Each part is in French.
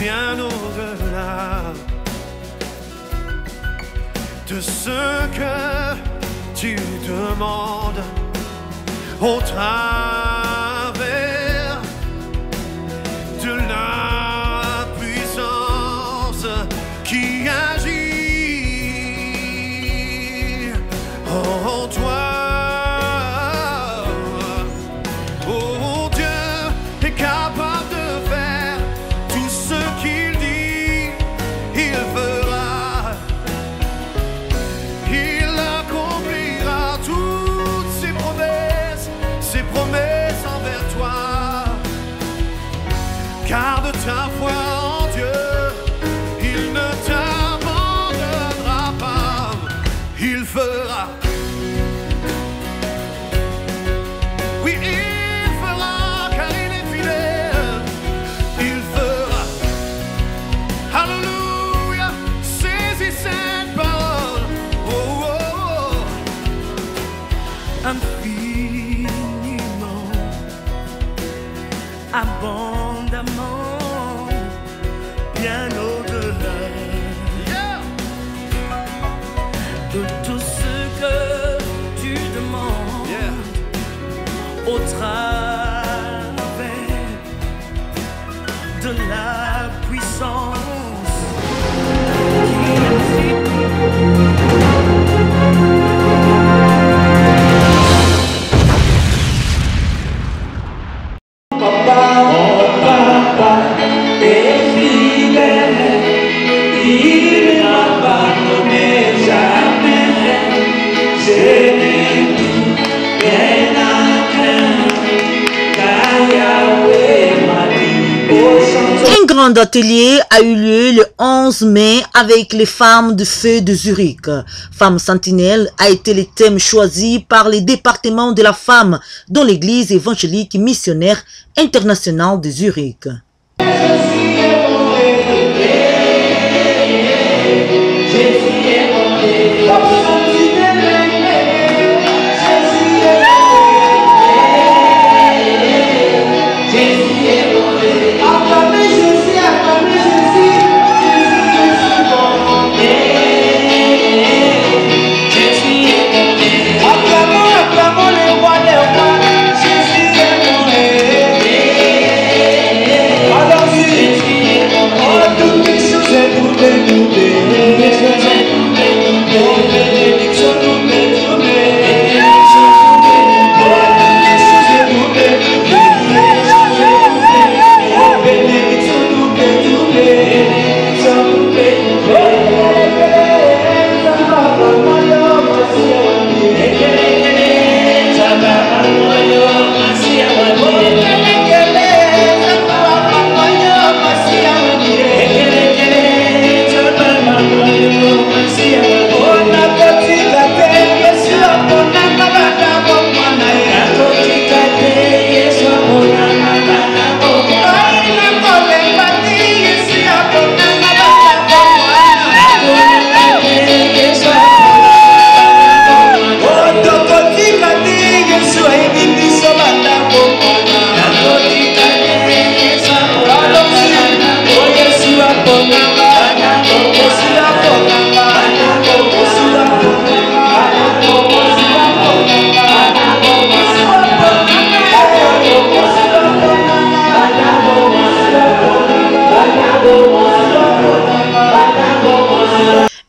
bien au-delà de ce que tu demandes au travers de la puissance qui agit en toi. Oh, Dieu est capable de faire tout ce qu'il dit, il fera. Il accomplira toutes ses promesses envers toi. Garde ta foi en Dieu, il ne t'abandonnera pas, il fera. Oui, il fera, car il est fidèle, il fera. Alléluia, saisis cette parole. Oh, oh, oh. Infiniment, abondamment, bien au-delà de tout ce que tu demandes au travers de la puissance qui agit. Un grand atelier a eu lieu le 11 mai avec les femmes de feu de Zurich. Femmes sentinelles a été le thème choisi par les départements de la femme dans l'église évangélique missionnaire internationale de Zurich.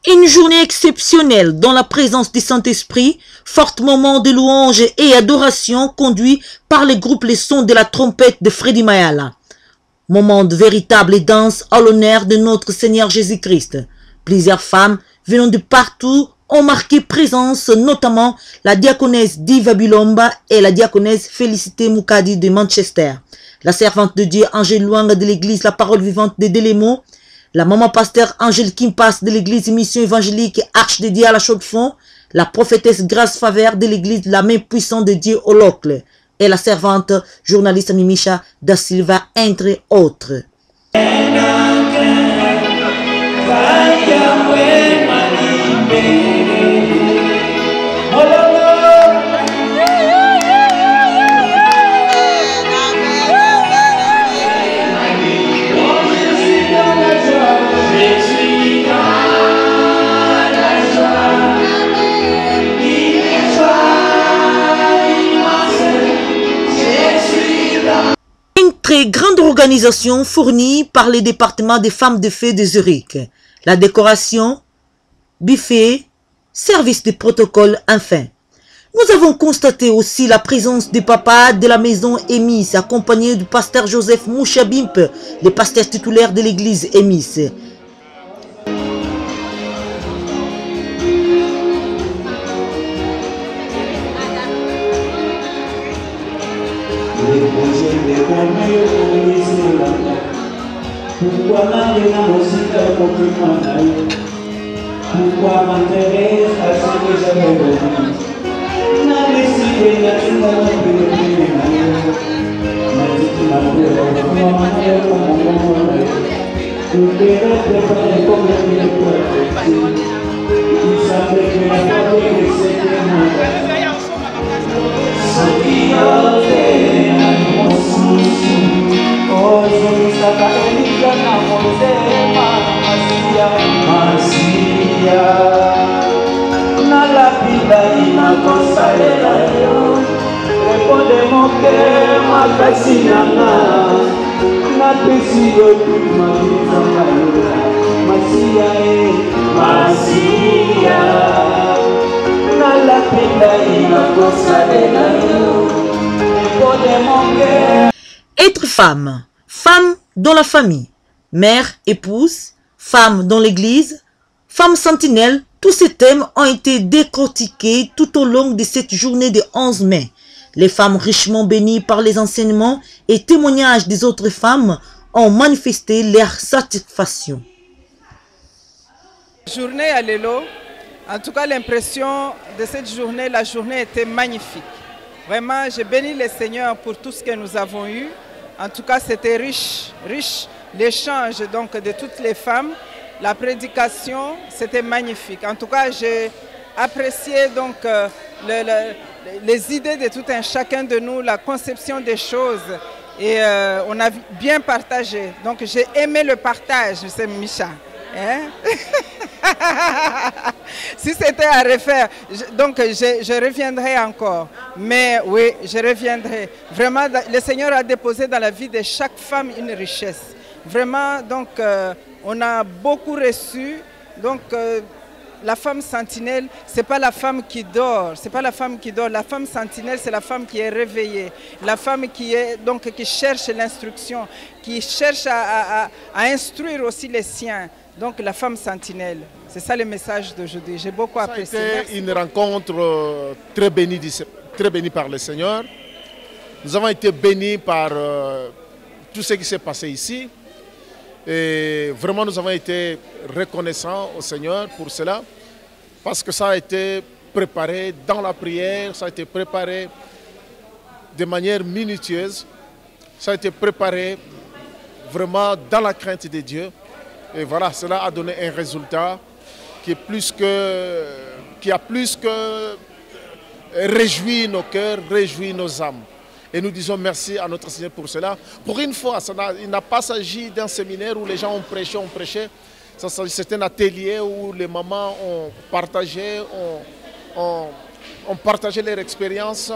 Une journée exceptionnelle dans la présence du Saint-Esprit, fort moment de louange et adoration conduit par le groupe Les Sons de la Trompette de Freddy Mayala. Moment de véritable danse à l'honneur de notre Seigneur Jésus-Christ. Plusieurs femmes venant de partout ont marqué présence, notamment la diaconesse Diva Bilomba et la diaconesse Félicité Moukadi de Manchester, la servante de Dieu Angèle Luanga de l'église La Parole Vivante de Delémo, la maman pasteur Angèle Kimpas de l'église Mission Évangélique Arche de Dieu à la Chaux-de-Fonds, la prophétesse Grâce Favère de l'église La Main Puissante de Dieu au Locle, et la servante journaliste Mimisha da Silva, entre autres. et grande organisation fournie par les départements des femmes de feu de Zurich. La décoration, buffet, service de protocole, enfin. Nous avons constaté aussi la présence des papas de la maison Emis, accompagnés du pasteur Joseph Mouchabimp, le pasteur titulaire de l'église Emis. Pourquoi maintenant aussi faire compliment? Pourquoi m'intéresser à ce que j'avais besoin? N'a décidé naturellement de le faire. N'a dit qu'il m'a fait comment faire comme mon tout est préparé comme le mieux. Il savait que la famille c'était moi. Ce qui a fait un bon souci. Oh, je savais que la Masia, nala vida inakosalela yo, réponde mon cœur makasi nanga, na pesi yo toute ma vie Masia, nala vida inakosalela yo, réponde mon cœur. Être femme, femme dans la famille, mère, épouse, femme dans l'église, femme sentinelle, tous ces thèmes ont été décortiqués tout au long de cette journée de 11 mai. Les femmes richement bénies par les enseignements et témoignages des autres femmes ont manifesté leur satisfaction. Journée à Lelo, en tout cas l'impression de cette journée, la journée était magnifique. Vraiment, je bénis le Seigneur pour tout ce que nous avons eu. En tout cas, c'était riche l'échange donc de toutes les femmes. La prédication, c'était magnifique. En tout cas, j'ai apprécié donc les idées de tout un chacun de nous, la conception des choses. Et on a bien partagé. Donc j'ai aimé le partage, c'est Micha. Hein? Si c'était à refaire, je reviendrai encore. Mais oui, je reviendrai. Vraiment, le Seigneur a déposé dans la vie de chaque femme une richesse. Vraiment, donc, on a beaucoup reçu. Donc, la femme sentinelle, ce n'est pas la femme qui dort. C'est pas la femme qui dort. La femme sentinelle, c'est la femme qui est réveillée. La femme qui cherche l'instruction, qui cherche à instruire aussi les siens. Donc la femme sentinelle, c'est ça le message d'aujourd'hui. J'ai beaucoup apprécié. C'était une rencontre très bénie par le Seigneur. Nous avons été bénis par tout ce qui s'est passé ici. Et vraiment, nous avons été reconnaissants au Seigneur pour cela. Parce que ça a été préparé dans la prière, ça a été préparé de manière minutieuse. Ça a été préparé vraiment dans la crainte de Dieu. Et voilà, cela a donné un résultat qui a plus que réjoui nos cœurs, réjoui nos âmes. Et nous disons merci à notre Seigneur pour cela. Pour une fois, il n'a pas s'agi d'un séminaire où les gens ont prêché. C'est un atelier où les mamans ont partagé leur expérience.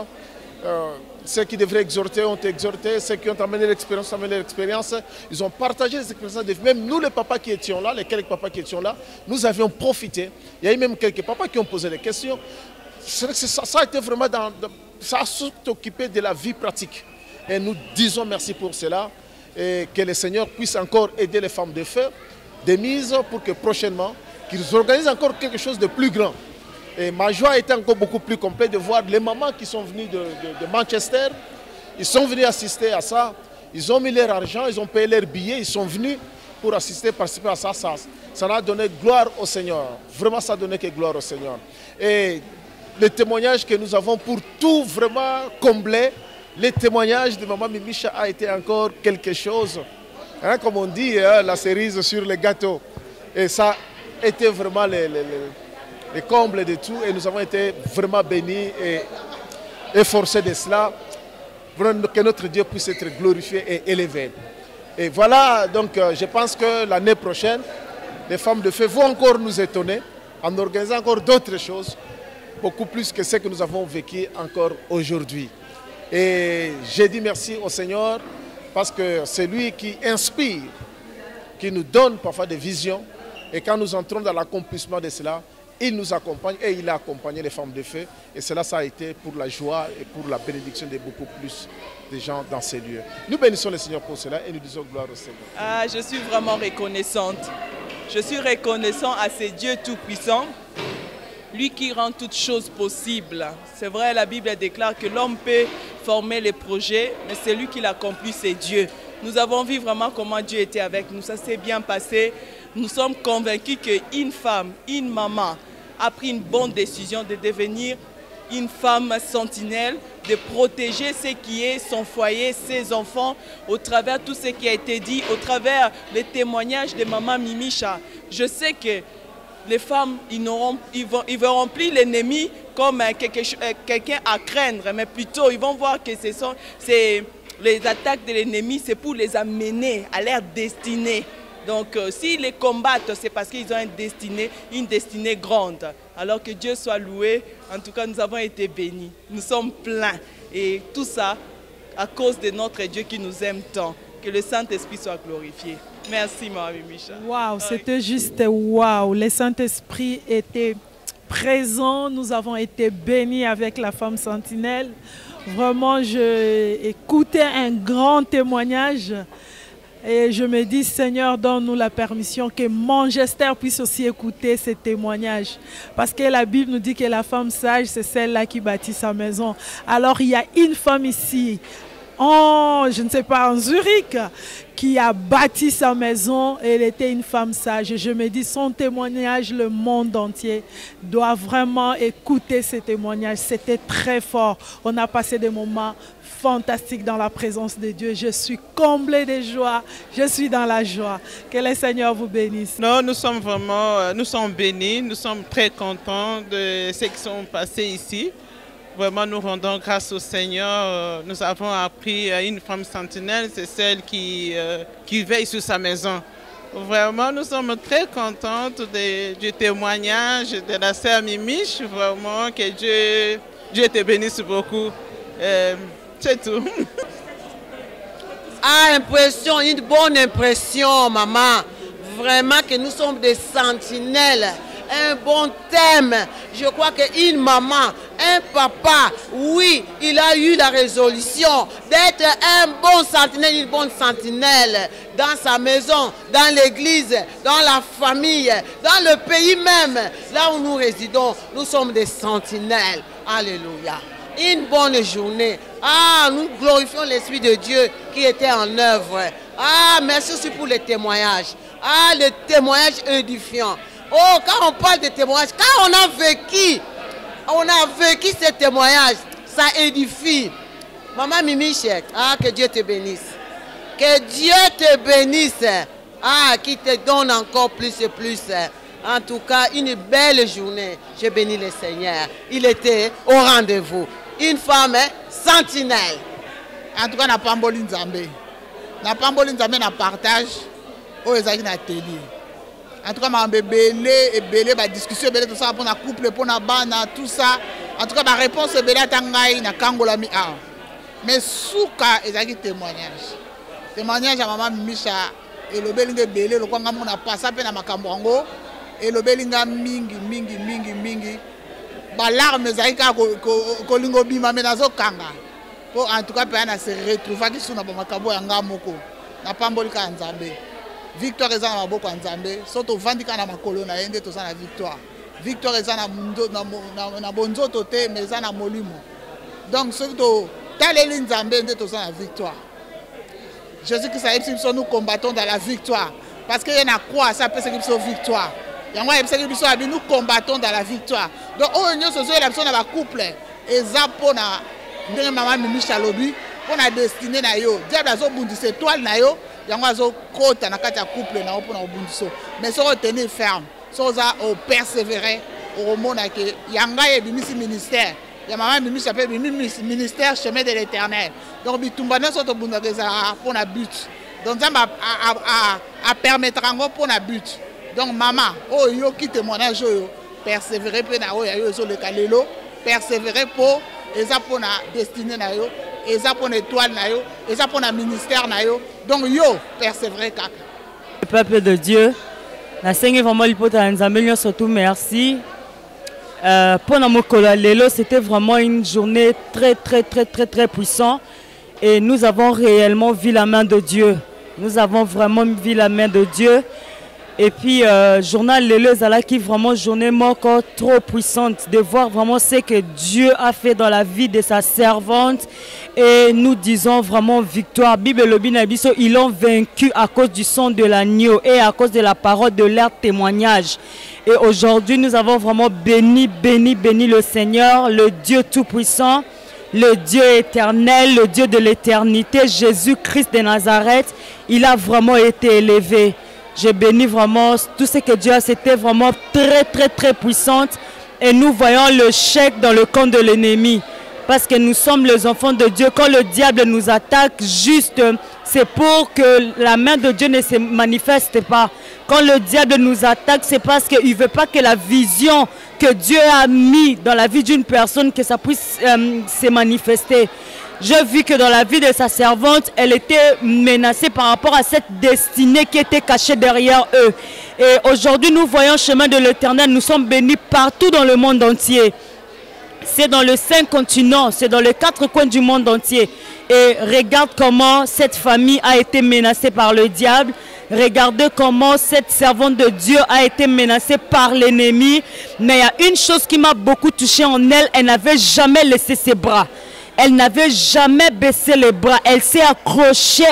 Ceux qui devraient exhorter ont exhorté, ceux qui ont amené l'expérience ont amené l'expérience. Ils ont partagé les expériences de vie. Même nous, les papas qui étions là, les quelques papas qui étions là, nous avions profité. Il y a eu même quelques papas qui ont posé des questions. Ça a été vraiment ça a s'occupé de la vie pratique. Et nous disons merci pour cela. Et que le Seigneur puisse encore aider les femmes de feu, des mises pour que prochainement, qu'ils organisent encore quelque chose de plus grand. Et ma joie a été encore beaucoup plus complète de voir les mamans qui sont venues de Manchester. Ils sont venus assister à ça. Ils ont mis leur argent, ils ont payé leurs billets, ils sont venus pour participer à ça. Ça a donné gloire au Seigneur. Vraiment, ça a donné que gloire au Seigneur. Et le témoignage que nous avons pour tout vraiment combler, le témoignage de Maman Mimicha a été encore quelque chose. Hein, comme on dit, hein, la cerise sur le gâteau. Et ça a été vraiment les combles de tout. Et nous avons été vraiment bénis et efforcés de cela. Vraiment que notre Dieu puisse être glorifié et élevé. Et voilà, donc je pense que l'année prochaine, les femmes de feu vont encore nous étonner en organisant encore d'autres choses, beaucoup plus que ce que nous avons vécu encore aujourd'hui. Et j'ai dit merci au Seigneur parce que c'est lui qui inspire, qui nous donne parfois des visions. Et quand nous entrons dans l'accomplissement de cela, il nous accompagne et il a accompagné les femmes de feu. Et cela, ça a été pour la joie et pour la bénédiction de beaucoup plus de gens dans ces lieux. Nous bénissons le Seigneur pour cela et nous disons gloire au Seigneur. Ah, je suis vraiment reconnaissante. Je suis reconnaissant à ce Dieu tout-puissant, lui qui rend toutes choses possibles. C'est vrai, la Bible déclare que l'homme peut former les projets, mais c'est lui qui l'accomplit, c'est Dieu. Nous avons vu vraiment comment Dieu était avec nous, ça s'est bien passé. Nous sommes convaincus qu'une femme, une maman, a pris une bonne décision de devenir une femme sentinelle, de protéger ce qui est son foyer, ses enfants, au travers de tout ce qui a été dit, au travers des témoignages de maman Mimicha. Je sais que les femmes, ils ne verront plus l'ennemi comme quelqu'un à craindre, mais plutôt ils vont voir que les attaques de l'ennemi, c'est pour les amener à leur destinée. Donc s'ils les combattent, c'est parce qu'ils ont une destinée grande. Alors que Dieu soit loué, en tout cas nous avons été bénis. Nous sommes pleins. Et tout ça à cause de notre Dieu qui nous aime tant. Que le Saint-Esprit soit glorifié. Merci, Maman Micha. Waouh, c'était juste waouh. Le Saint-Esprit était présent. Nous avons été bénis avec la femme sentinelle. Vraiment, j'ai écouté un grand témoignage. Et je me dis, Seigneur, donne-nous la permission que Manchester puisse aussi écouter ces témoignages. Parce que la Bible nous dit que la femme sage, c'est celle-là qui bâtit sa maison. Alors, il y a une femme ici, je ne sais pas, en Zurich, qui a bâti sa maison et elle était une femme sage. Et je me dis, son témoignage, le monde entier doit vraiment écouter ces témoignages. C'était très fort. On a passé des moments fantastiques dans la présence de Dieu. Je suis comblée de joie. Je suis dans la joie. Que le Seigneur vous bénisse. Non, nous sommes vraiment, nous sommes bénis. Nous sommes très contents de ce qui sont passés ici. Vraiment, nous rendons grâce au Seigneur. Nous avons appris à une femme sentinelle, c'est celle qui veille sur sa maison. Vraiment, nous sommes très contentes du témoignage de la sœur Mimiche. Vraiment, que Dieu te bénisse beaucoup. C'est tout. Ah, impression, une bonne impression, maman. Vraiment que nous sommes des sentinelles. Un bon thème. Je crois qu'une maman, un papa, oui, il a eu la résolution d'être un bon sentinelle, une bonne sentinelle dans sa maison, dans l'église, dans la famille, dans le pays même, là où nous résidons. Nous sommes des sentinelles. Alléluia. Une bonne journée. Ah, nous glorifions l'Esprit de Dieu qui était en œuvre. Ah, merci aussi pour les témoignages. Ah, les témoignages édifiants. Oh, quand on parle de témoignages, quand on a vécu ces témoignages, ça édifie. Maman Mimiche, ah, que Dieu te bénisse. Que Dieu te bénisse. Ah, qui te donne encore plus et plus. En tout cas, une belle journée. Je bénis le Seigneur. Il était au rendez-vous. Une femme sentinelle. En tout cas, na pamboli nzambe. Na pamboli nzambe na partage. Oh, ezaki na télé. En tout cas, ma belé, ma discussion, tout ça pour la couple, pour la bana, tout ça. En tout cas, ma réponse est belé à Tangaï, na Kangola mi a. Mais souka, ezaki témoignage. Témoignage à maman Micha et le belinga belé, le kwanga mona passa pe na makambo et le belinga mingi. Ba larme zaika ko lingo bima menazo kanga. Pour en tout cas pe na se retrouver qui suna ba makambo ya ngamoko. Na pamboli ka nzambe. Victoire est dans la boca Nzambe, surtout Vandika na makolo na yende to sa na victoire. Victoire est na bonzo toté mais na molimo. Donc surtout taleli Nzambe yende to sa na victoire. Jésus Christ a dit que nous combattons dans la victoire parce qu'il y a une croix ça peut c'est une victoire. Yango nous combattons dans la victoire. Donc oh nous sommes la personne na couple et ça pour na ndenge maman Mimicha lobi pour na destinée na yo. Diable azo bundisa étoile na yo. Yango azo kota na kati ya couple na opona obundiso mais so retenir ferme so za o persévérer o mona que yanga e bimisi ministère ya maman Mimicha pe bimisi ministère chemin de l'Éternel donc bitumba na so to bunda za pona but donc ça a permettre ngo pona but donc maman oh yo ki témoignage yo persévérer pe na o ya yo so le kalelo persévérer pour eza pona destinée na yo eza pona étoile na yo et ça pour le ministère na yo. Donc yo persévérer kaka. Le peuple de Dieu, la Seigneur vraiment surtout merci. Pour Lelo, c'était vraiment une journée très puissante et nous avons réellement vu la main de Dieu. Nous avons vraiment vu la main de Dieu. Et puis, journal Lelo Zala qui vraiment journée encore trop puissante de voir vraiment ce que Dieu a fait dans la vie de sa servante. Et nous disons vraiment victoire. Bible Lobinabiso, ils l'ont vaincu à cause du sang de l'agneau et à cause de la parole de leur témoignage. Et aujourd'hui, nous avons vraiment béni le Seigneur, le Dieu Tout-Puissant, le Dieu éternel, le Dieu de l'éternité, Jésus-Christ de Nazareth. Il a vraiment été élevé. J'ai béni vraiment tout ce que Dieu a, c'était vraiment très puissante. Et nous voyons le chèque dans le camp de l'ennemi. Parce que nous sommes les enfants de Dieu. Quand le diable nous attaque, juste, c'est pour que la main de Dieu ne se manifeste pas. Quand le diable nous attaque, c'est parce qu'il ne veut pas que la vision que Dieu a mis dans la vie d'une personne, que ça puisse se manifester. J'ai vu que dans la vie de sa servante, elle était menacée par rapport à cette destinée qui était cachée derrière eux. Et aujourd'hui, nous voyons le chemin de l'Éternel. Nous sommes bénis partout dans le monde entier. C'est dans les 5 continents, c'est dans les 4 coins du monde entier. Et regarde comment cette famille a été menacée par le diable. Regardez comment cette servante de Dieu a été menacée par l'ennemi. Mais il y a une chose qui m'a beaucoup touchée en elle, elle n'avait jamais laissé ses bras. Elle n'avait jamais baissé les bras. Elle s'est accrochée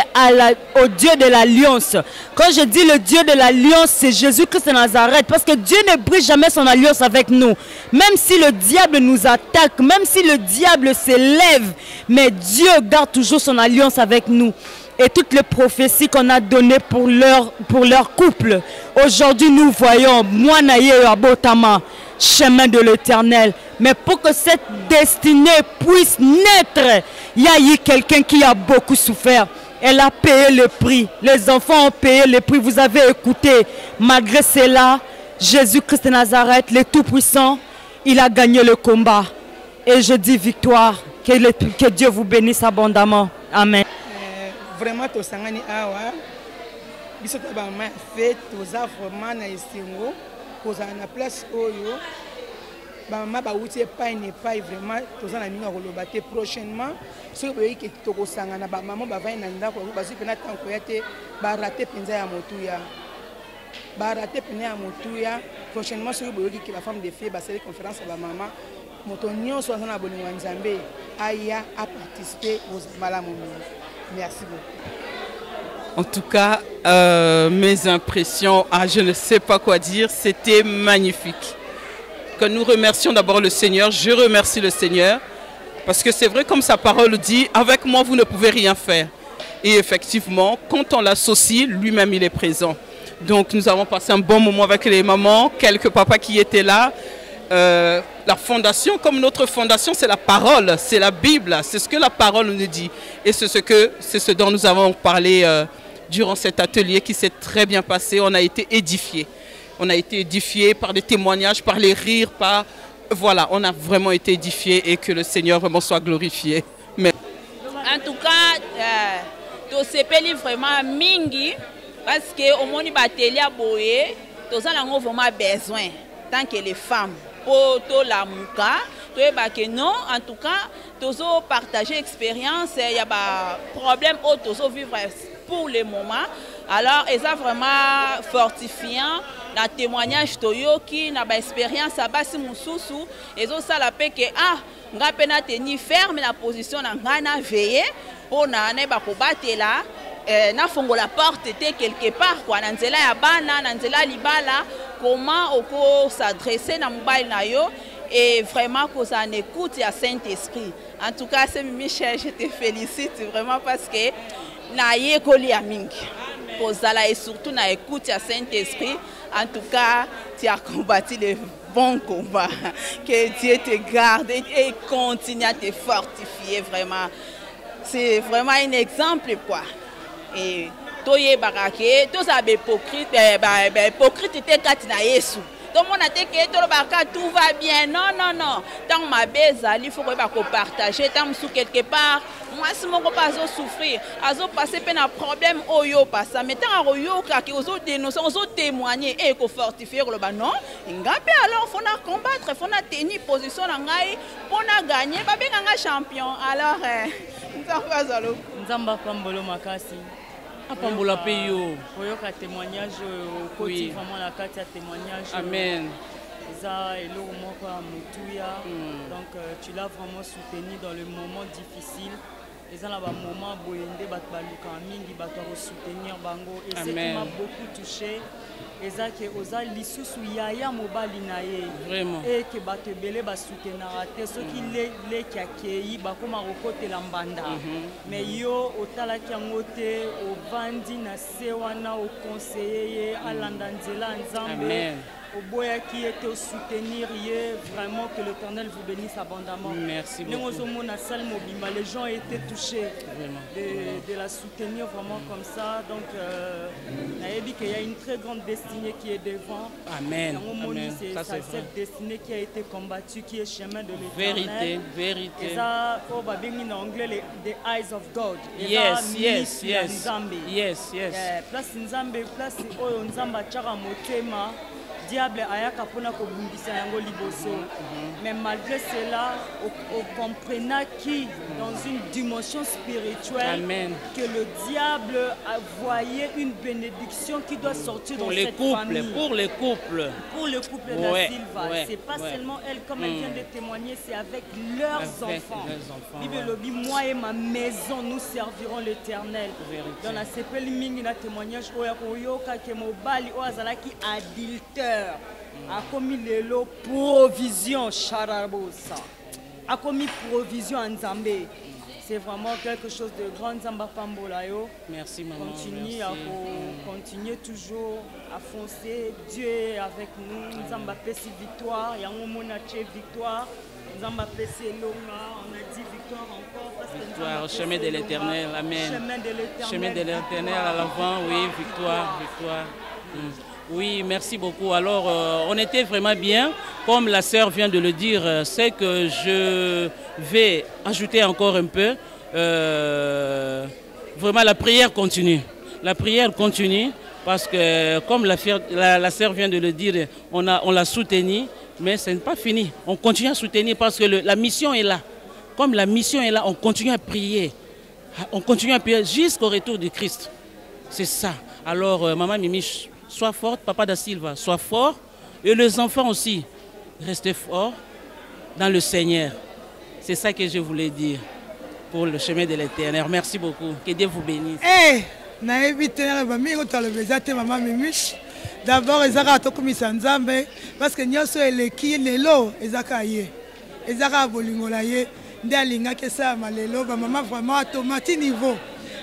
au Dieu de l'Alliance. Quand je dis le Dieu de l'Alliance, c'est Jésus-Christ de Nazareth. Parce que Dieu ne brise jamais son alliance avec nous. Même si le diable nous attaque, même si le diable s'élève, mais Dieu garde toujours son alliance avec nous. Et toutes les prophéties qu'on a données pour leur couple. Aujourd'hui, nous voyons Moanaye Abotama, chemin de l'Éternel. Mais pour que cette destinée puisse naître, il y a eu quelqu'un qui a beaucoup souffert. Elle a payé le prix. Les enfants ont payé le prix. Vous avez écouté. Malgré cela, Jésus-Christ de Nazareth, le Tout-Puissant, il a gagné le combat. Et je dis victoire. Que Dieu vous bénisse abondamment. Amen. Vraiment, tout ça, biso ta ba ma fait toza vraiment na esengo koza na place oyo ba ma ba uti epai ne epai vraiment toza na minga koloba te prochainement soki boyi ke tokosanga na ba maman ba vai na ndako bazwi pena tanko ya te ba rater penza ya motuya ba rater pena ya motuya prochainement soki boyi ke la femme de fille ba sele conférence ba maman moto nyonso aza na bolingo nzambe aya a participer aux malamu. Merci beaucoup. En tout cas, mes impressions, je ne sais pas quoi dire, c'était magnifique. Que nous remercions d'abord le Seigneur, je remercie le Seigneur, parce que c'est vrai comme sa parole dit, avec moi vous ne pouvez rien faire. Et effectivement, quand on l'associe, lui-même il est présent. Donc nous avons passé un bon moment avec les mamans, quelques papas qui étaient là. La fondation, comme notre fondation, c'est la parole, c'est la Bible, c'est ce que la parole nous dit. Et c'est ce dont nous avons parlé durant cet atelier qui s'est très bien passé. On a été édifiés. On a été édifiés par des témoignages, par les rires, par... Voilà, on a vraiment été édifiés et que le Seigneur vraiment soit glorifié. Mais... En tout cas, tout ce pays vraiment mingi, parce qu'au monde bateli à boyer, tout ça on a vraiment besoin, tant que les femmes. Pour tout la mouka, non, en tout cas, tous partager l'expérience, il y a pas problème au tous vivre pour le moment. Alors, ils sont vraiment fortifiant dans le témoignage toyo qui n'a pas expérience à bas si mususu, ils ont ça la paix que nga pena tenir ferme la position na ngana veiller pour na ne ba ko batela. Na fongo la porte était quelque part quoi nanzela ya bana nanzela libala comment oko s'adresser na mobile na yo et vraiment qu'on en écoute à Saint-Esprit. En tout cas c'est Michel, je te félicite vraiment parce que na yekoli ya mingi kozala et surtout na écoute à Saint-Esprit. En tout cas tu as combattu le bon combat. Que Dieu te garde et continue à te fortifier vraiment. C'est vraiment un exemple quoi. Et toye barake tous abe hypocrite hypocrite te kati na Yesu Tout le monde a dit que tout va bien. Non, non, non. Tant ma baise, il faut partager. Tant que quelque part, moi, si mon pas souffrir, azo passer un problème au yo pas ça. Mais tant au yo qui aux autres dénoncer, aux autres témoigner et qu'on fortifier le ban non. Ngapé alors faut na combattre, faut na tenir position na ngai pour na gagner, ba bien nga champion. Alors Nzamba Pambolo makasi. Apambola peyo. Oyoka témoignage au côté vraiment la carte à témoignage. Amen. Ça et l'eau moko à Mutuya. Donc tu l'as vraiment soutenu dans le moment difficile. Et ça là bas moment boyende bat baluka mingi bat soutenir bango et ce qui m'a beaucoup touché. Et ça que oza lisusu yaya mobali nae. Vraiment. Et que bat belé ba soutenir te ce qui les qui accueilli ba comme côté lambanda. Mais yo otala kiangote au bandi na sewana au conseiller à landanzela nzambe. Amen. Au boya qui était au soutenir, vraiment que l'Éternel vous bénisse abondamment. Merci beaucoup. Les gens étaient touchés de la soutenir vraiment comme ça. Donc, il y a une très grande destinée qui est devant. Amen. C'est cette destinée qui a été combattue, qui est chemin de l'Éternel. Vérité, vérité. Et ça, en anglais, the eyes of God. Yes, yes, yes. Yes, yes. Place Nzambe, place Nzamba Chara Motema. Diable ayaka pona ko bundisa yango liboso. Mais malgré cela, on comprenant qui dans une dimension spirituelle que le diable a voyé une bénédiction qui doit sortir dans cette famille. Pour les couples. Pour le couple de la Silva. C'est pas seulement elle, comme elle vient de témoigner, c'est avec leurs enfants. Bible lobby, moi et ma maison, nous servirons l'Éternel. Dans la CPL Mingi, na témoignage, oyoka ke mobali oazalaki adultère. A commis l'élo provision charabosa. A commis provision en Zambé. C'est vraiment quelque chose de grand Zamba Pambolayo. Merci maman. Continue à continuer toujours à foncer. Dieu est avec nous. Zamba Pessi victoire. Yango Monache victoire. Zamba Pessi Longa. On a dit victoire encore. Parce que victoire au chemin de l'Éternel. Amen. Chemin de l'Éternel. Chemin de l'Éternel à l'avant. Oui, victoire, victoire. Oui, merci beaucoup. Alors, on était vraiment bien. Comme la sœur vient de le dire, c'est que je vais ajouter encore un peu. Vraiment, la prière continue. La prière continue parce que, comme la sœur vient de le dire, on l'a soutenu, mais ce n'est pas fini. On continue à soutenir parce que la mission est là. Comme la mission est là, on continue à prier. On continue à prier jusqu'au retour du Christ. C'est ça. Alors, Maman Mimi, sois forte, Papa da Silva, sois fort. Et les enfants aussi, restez forts dans le Seigneur. C'est ça que je voulais dire pour le chemin de l'Éternel. Merci beaucoup. Que Dieu vous bénisse. Maman Mimi. D'abord, parce que nous sommes les qui les lots, ils ont bolingolaye, d'alinga que ça, malelo, maman vraiment automatique niveau.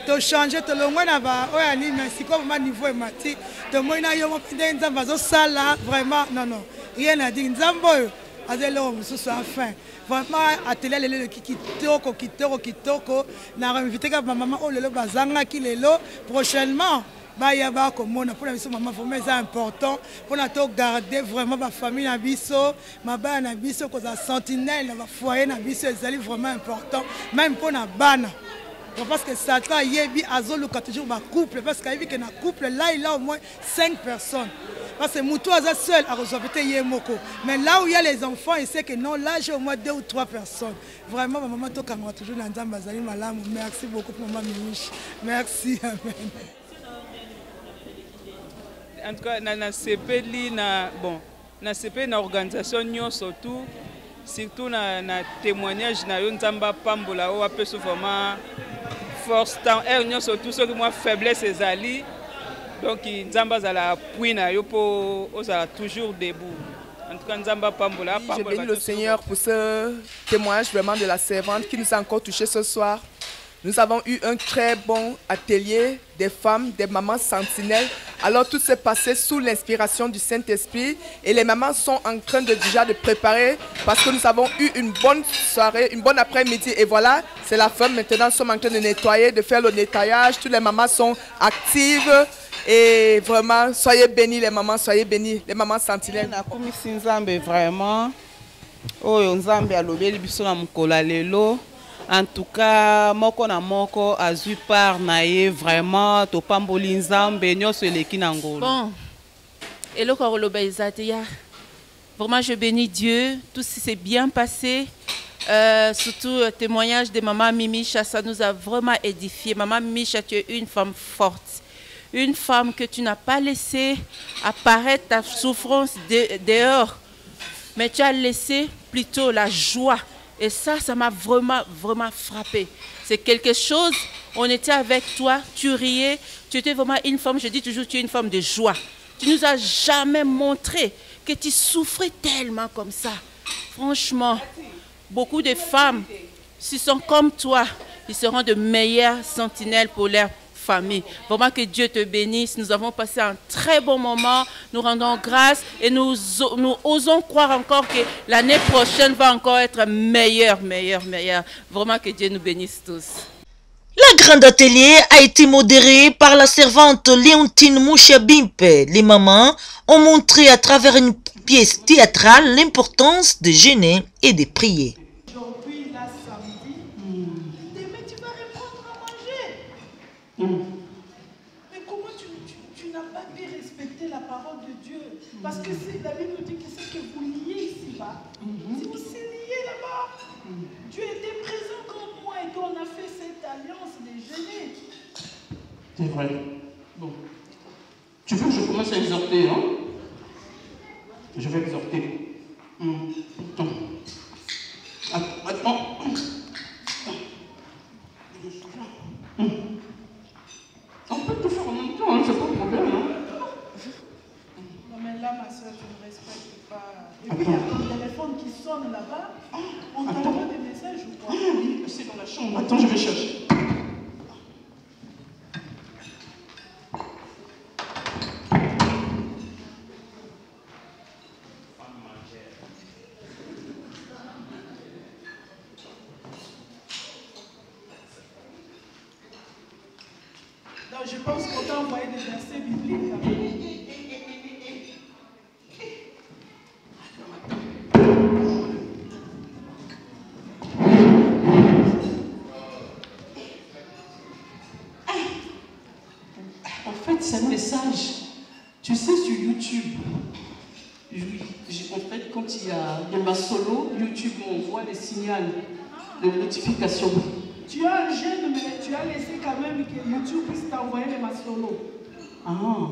To changer to longo na ba oya ni merci comme ma niveau est mati to moina yo mo pende nzamba zo sala vraiment non rien à dire nzambo azelo mususu enfin vraiment atelier lelo kitoko na invité ka maman o lelo bazanga ki lelo prochainement ba ya ba ko mona pour la biso maman vraiment c'est important pour na to garder vraiment ba famille na biso ma ba na biso ko za sentinelle na ba foyer na biso ezali vraiment important même pour na bana. Parce que Satan yebi azoluka toujours ma couple parce qu'il y a un couple là il a au moins 5 personnes parce que Moutou aza seul à recevoir yemoko mais là où il y a les enfants il sait que non là j'ai au moins 2 ou 3 personnes vraiment ma maman to kanga toujours na nzamba zali malamu merci beaucoup maman Mimiche merci amen. En tout cas na CPL na CPL na organisation surtout na témoignage na yo nzamba pambola o apeso vraiment force temps surtout ce que moi faiblesse ezali donc nzamba zala appui na yo po ozala toujours debout. En tout cas nzamba pambola. Je bénis le Seigneur pour ce témoignage vraiment de la servante qui nous a encore touché ce soir. Nous avons eu un très bon atelier des femmes, des mamans sentinelles. Alors tout s'est passé sous l'inspiration du Saint-Esprit et les mamans sont en train déjà de préparer parce que nous avons eu une bonne soirée, une bonne après-midi et voilà, c'est la fin. Maintenant nous sommes en train de nettoyer, de faire le nettoyage. Toutes les mamans sont actives Et vraiment, soyez bénis les mamans sentinelles. Nakumisi Nzambe vraiment. Oyo Nzambe alobeli biso na mokolo lelo. En tout cas, moko na moko azui par na ye vraiment to pamboli Nzambe nyonso eleki na ngolo. Bon. Eloko koloba ezateya. Vraiment je bénis Dieu, tout s'est bien passé. Surtout le témoignage de Maman Mimicha, ça nous a vraiment édifié. Maman Mimicha, tu es une femme forte. Une femme que tu n'as pas laissé apparaître ta souffrance dehors. Mais tu as laissé plutôt la joie. Et ça m'a vraiment, vraiment frappé. C'est quelque chose, on était avec toi, tu riais. Tu étais vraiment une femme, je dis toujours, tu es une femme de joie. Tu nous as jamais montré que tu souffrais tellement comme ça. Franchement, beaucoup de femmes, s'ils sont comme toi, ils seront de meilleures sentinelles pour leur famille. Vraiment que Dieu te bénisse. Nous avons passé un très bon moment. Nous rendons grâce et nous osons croire encore que l'année prochaine va encore être meilleure. Vraiment que Dieu nous bénisse tous. La grande atelier a été modérée par la servante Léontine Mouchabimpe. Les mamans ont montré à travers une pièce théâtrale l'importance de jeûner et de prier. Aujourd'hui, là, samedi, demain tu vas reprendre à manger. Mais comment tu n'as pas pu respecter la parole de Dieu? Parce que la Bible nous dit que c'est que vous liez ici-bas. Si vous s'est lié là-bas, Dieu était présent comme moi et qu'on a fait cette alliance de jeûner. C'est vrai. Bon. Tu veux que je commence à exhorter, hein? Je vais exhorter. Attends. On peut tout faire en même temps, hein, c'est pas le problème. Hein. Non mais là ma soeur, tu ne respectes pas. Et puis il y a ton téléphone qui sonne là-bas. On t'envoie des messages ou quoi? Oui, c'est dans la chambre. Attends, je vais chercher. Donc je pense qu'on t'a envoyé des versets bibliques. En fait, c'est un message. Tu sais, sur YouTube, en fait, quand il y a ma solo, YouTube m'envoie des signaux de notification. Tu as un jeune, mais tu as laissé quand même que YouTube puisse t'envoyer les masolos. Ah.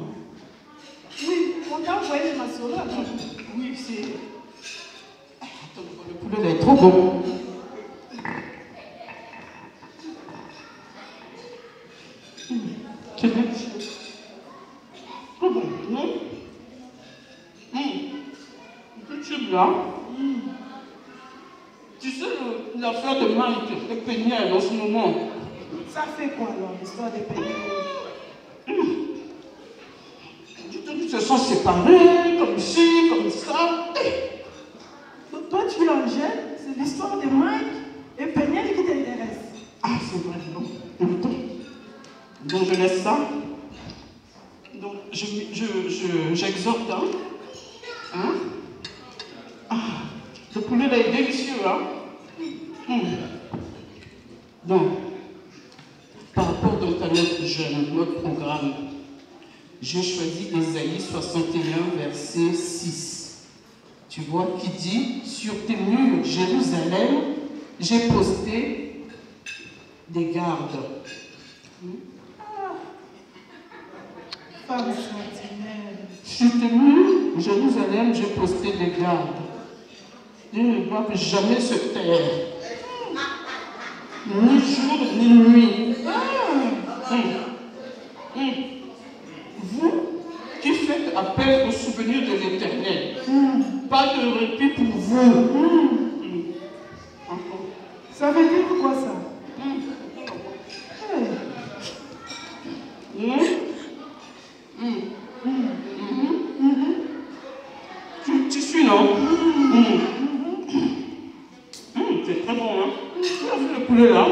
Oui, on t'a envoyé les masolos. Oui, c'est... Attends, le poulet là est trop bon. C'est délicieux. Trop bon, non? YouTube là. Tu sais l'affaire de Mike, le Péniel en ce moment. Ça fait quoi alors, l'histoire des Péniel? Ils se sont séparés, comme ci, comme ça. Donc toi tu es en jeune, c'est l'histoire de Mike et Péniel qui t'intéresse. Ah, c'est vrai, non. Donc je laisse ça. Donc j'exhorte, hein? Ah, le poulet là est délicieux, hein? Donc, par rapport donc à notre jeûne, notre programme, j'ai choisi Ésaïe 61, verset 6. Tu vois, qui dit, sur tes murs, Jérusalem, j'ai posté des gardes. Femme sentinelle. Sur tes murs, Jérusalem, j'ai posté des gardes. Ils ne doivent jamais se taire. Ni jour, ni nuit. Vous qui faites appel au souvenir de l'Éternel, pas de répit pour vous. Ça veut dire quoi ça? Tu suis, non? C'est très bon, hein? Tu as vu le poulet là?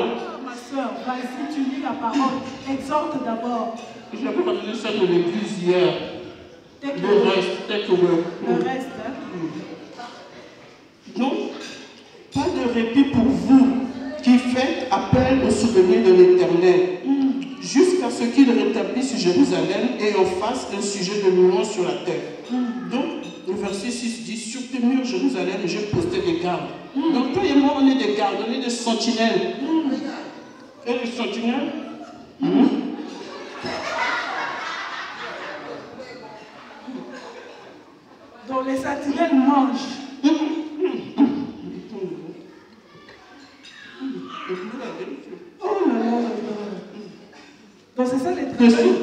Ma soeur, vas-y, tu lis la parole. Exhorte d'abord. J'avais ramené ça de l'église hier. Le reste, take away. Le reste, hein? Donc, pas de répit pour vous qui faites appel au souvenir de l'Éternel, jusqu'à ce qu'il rétablisse Jérusalem et en fasse un sujet de louange sur la terre. Donc, le verset 6 dit, sur tes murs, Jérusalem, j'ai posté des gardes. Donc, toi et moi, on est des gardes, on est des sentinelles. Et les sentinelles, dont les sentinelles mangent. Oh là là là là. Donc c'est ça les travaux.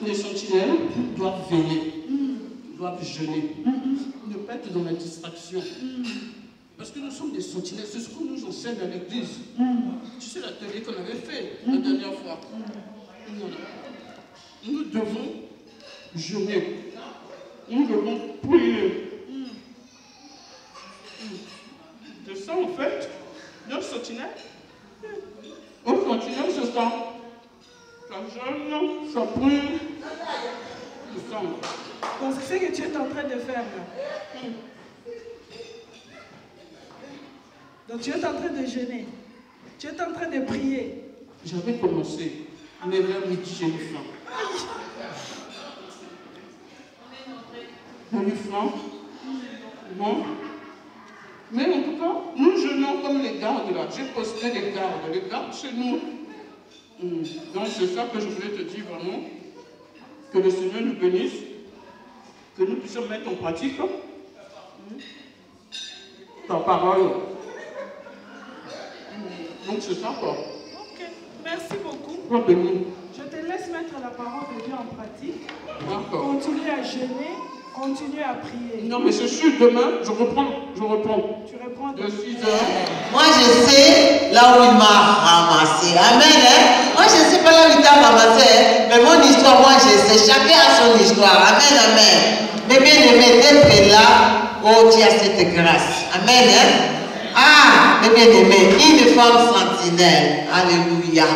Les sentinelles doivent veiller, doivent jeûner, ne pas être dans la distraction. Parce que nous sommes des sentinelles, c'est ce qu'on nous enseigne à l'église. Tu sais l'atelier qu'on avait fait la dernière fois. Nous devons jeûner. Nous devons prier. C'est ça en fait, notre sentinelle. Au sentinelle, c'est ça. Ça jeûne, ça prie. C'est ça. Donc c'est ce que tu es en train de faire là. Donc tu es en train de jeûner. Tu es en train de prier. J'avais commencé. Mais vers midi, j'ai eu faim. J'ai eu faim. Bon. Mais en tout cas, nous jeûnons comme les gardes là. J'ai posté les gardes chez nous. Donc c'est ça que je voulais te dire vraiment. Que le Seigneur nous bénisse. Que nous puissions mettre en pratique ta parole. Donc c'est ça quoi. Ok, merci beaucoup. Sois béni. Je te laisse mettre la parole de Dieu en pratique. D'accord. Continue à jeûner, continue à prier. Non mais c'est sûr, demain, je reprends. Tu reprends de 6h. Moi je sais là où il m'a ramassé. Amen. Hein? Moi je ne sais pas là où il t'a ramassé. Hein? Mais mon histoire, moi je sais. Chacun a son histoire. Amen, amen. Mais bien aimé, d'être là, oh tu as cette grâce. Amen. Hein? Ah, mais bien aimé, une femme sentinelle. Alléluia.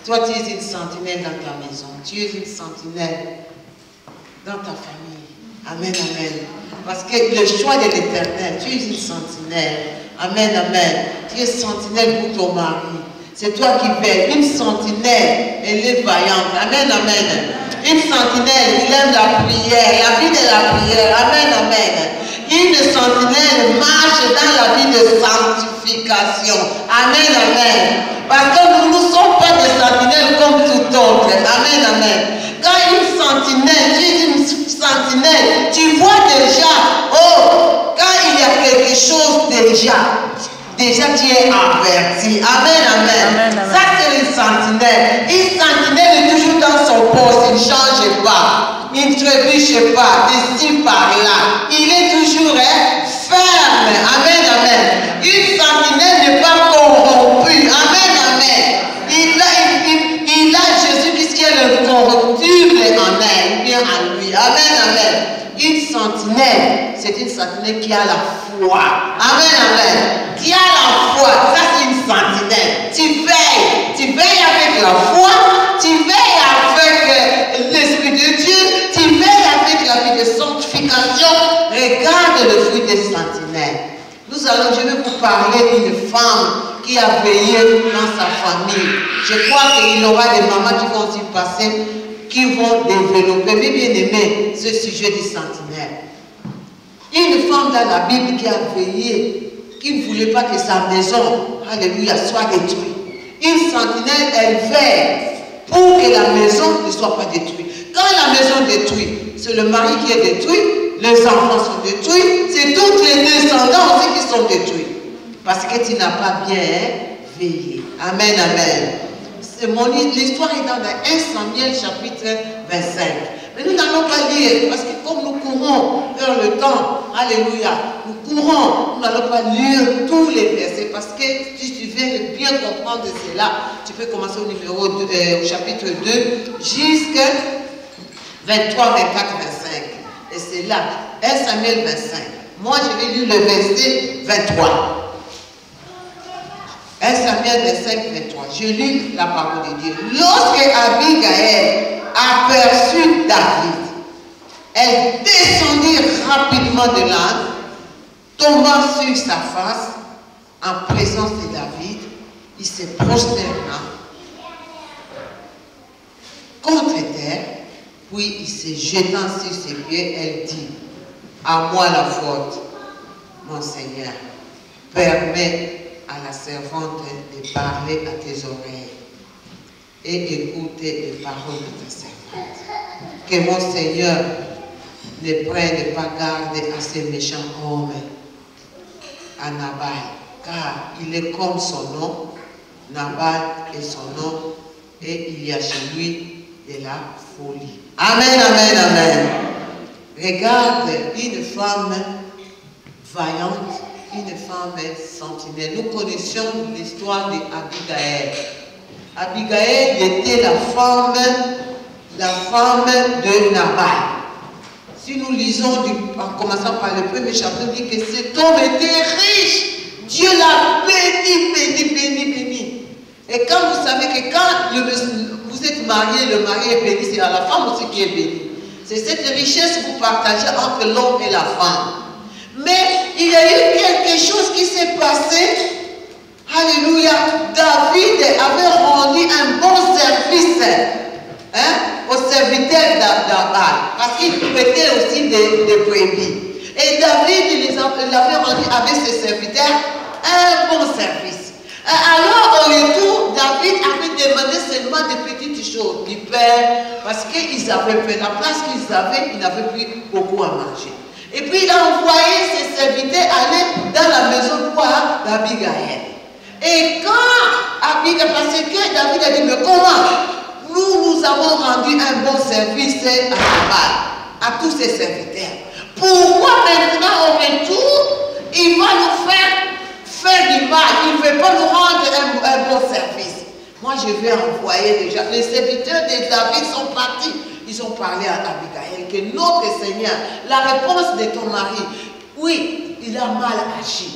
Toi tu es une sentinelle dans ta maison. Tu es une sentinelle dans ta famille. Amen, amen. Parce que le choix de l'Éternel, tu es une sentinelle. Amen, amen. Tu es sentinelle pour ton mari. C'est toi qui veilles. Une sentinelle, elle est vaillante. Amen, amen. Une sentinelle, il aime la prière, la vie de la prière. Amen, amen. Une sentinelle marche dans la vie de sanctification. Amen, amen. Parce que nous ne sommes pas des sentinelles comme tout autre. Amen, amen. Quand une sentinelle, tu es une sentinelle, tu vois déjà, oh, quand il y a quelque chose déjà tu es averti. Amen, amen. Ça c'est une sentinelle. Une sentinelle est toujours dans son poste, il ne change pas. Il ne trébuche pas, d'ici par là. Il est toujours ferme. Amen, amen. Une sentinelle n'est pas corrompue. Amen, amen. Il a Jésus puisqu'il est incorruptible en elle, bien en lui. Amen, amen. Une sentinelle, c'est une sentinelle qui a la foi. Amen, amen. Qui a la foi, ça c'est une sentinelle. Tu veilles avec la foi, tu veilles avec l'Esprit de Dieu, tu veilles avec la vie de sanctification. Regarde le fruit des sentinelles. Je vais vous parler d'une femme qui a veillé dans sa famille. Je crois qu'il y aura des mamans qui vont s'y passer, qui vont développer, mais bien aimé, ce sujet des sentinelles. Une femme dans la Bible qui a veillé, qui ne voulait pas que sa maison, alléluia, soit détruite. Une sentinelle, elle veille pour que la maison ne soit pas détruite. Quand la maison est détruite, c'est le mari qui est détruit, les enfants sont détruits, c'est toutes les descendants aussi qui sont détruits. Parce que tu n'as pas bien veillé. Amen, amen. L'histoire est dans 1 Samuel chapitre 25. Mais nous n'allons pas lire, parce que comme nous courons vers le temps, alléluia, nous courons, nous n'allons pas lire tous les versets, parce que si tu veux bien comprendre cela, tu peux commencer au chapitre 2, jusqu'à 23, 24, 25. Et c'est là, 1 Samuel 25. Moi, je vais lire le verset 23. 1 Samuel 25, 23. Je lis la parole de Dieu. Lorsque Abigail aperçut David, elle descendit rapidement de l'âne, tombant sur sa face en présence de David. Il se prosterna contre terre, puis il se jetant sur ses pieds, elle dit, à moi la faute, mon Seigneur, permets à la servante de parler à tes oreilles et écouter les paroles de ta servante. Que mon Seigneur ne prenne pas garde à ces méchants hommes, à Nabal, car il est comme son nom, Nabal est son nom, et il y a chez lui de la folie. Amen, amen, amen. Regarde une femme vaillante, une femme sentinelle. Nous connaissions l'histoire d'Abigail. Abigail était la femme de Nabal. Si nous lisons, en commençant par le premier chapitre, dit que cet homme était riche. Dieu l'a béni, béni, béni, béni. Et quand vous savez que quand vous êtes marié, le mari est béni, c'est à la femme aussi qui est bénie. C'est cette richesse que vous partagez entre l'homme et la femme. Mais il y a eu quelque chose qui s'est passé. Alléluia. David avait rendu un bon service aux serviteurs d'Nabal. Parce qu'il prêtait aussi des brebis. Et David l'avait rendu avec ses serviteurs un bon service. Alors, au retour, David avait demandé seulement des petites choses du père, parce qu'ils avaient fait la place qu'ils avaient, ils n'avaient plus beaucoup à manger. Et puis, il a envoyé ses serviteurs aller dans la maison d'Abigail. Et quand Abigail, parce que David a dit, mais comment nous avons rendu un bon service à Nabal, à tous ses serviteurs. Pourquoi maintenant, au retour, il va nous faire du mal, il ne veut pas nous rendre un bon service? Moi, je vais envoyer déjà. Les serviteurs de David sont partis. Ils ont parlé à Abigail que notre Seigneur, la réponse de ton mari, oui, il a mal agi.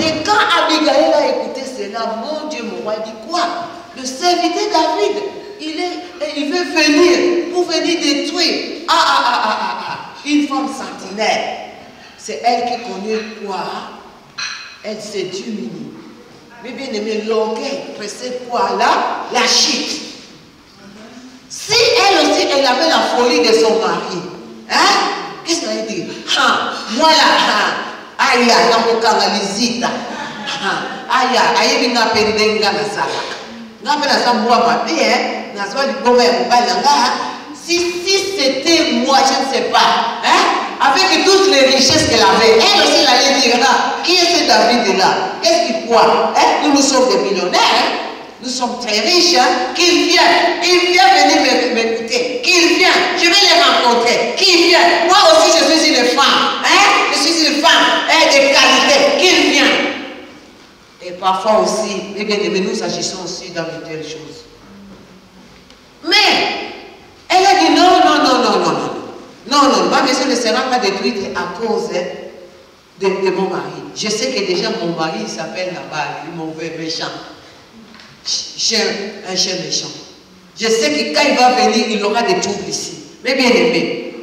Et quand Abigail a écouté cela, mon Dieu, mon roi, il dit quoi? Le serviteur David, il veut venir pour venir détruire. Une femme sentinelle. C'est elle qui connaît quoi? Elle s'est diminue. Mais bien aimé, l'orgueil précède quoi là? La chute. Si elle aussi, elle avait la folie de son mari, hein? Qu'est-ce qu'elle dit? Moi là, aïe, on canalisita. Aïe, aïe, n'a pendenga na sala. N'a pas la moi ma bien, n'a pas du gomme si c'était moi, je ne sais pas, hein? Avec toutes les richesses qu'elle avait, elle aussi elle allait dire, qui est ce David-là? Qu'est-ce qu'il croit? Hein? Nous sommes des millionnaires, hein? Nous sommes très riches, hein? Qu'il vienne venir m'écouter, qu'il vienne, je vais les rencontrer, qu'il vienne. Moi aussi je suis une femme, hein? Je suis une femme de qualité, qu'il vienne. Et parfois aussi, eh bien, nous agissons aussi dans de telles choses. Mais elle a dit non, ma maison ne sera pas détruite à cause de mon mari. Je sais que déjà mon mari s'appelle Nabal, il mauvais méchant. Un chien méchant. Je sais que quand il va venir, il aura des troubles ici. Mais bien aimé,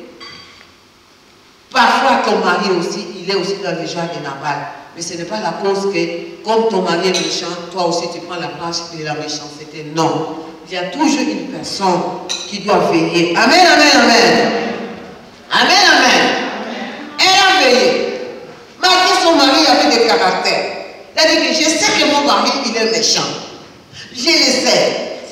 parfois ton mari aussi, il est aussi dans les gens de Nabal. Mais ce n'est pas la cause que, comme ton mari est méchant, toi aussi tu prends la place de la méchanceté. Non. Il y a toujours une personne qui doit veiller. Amen, amen, amen. Amen, amen. Elle a veillé. Malgré son mari avait des caractères. Elle a dit que je sais que mon mari, il est méchant. Je le sais.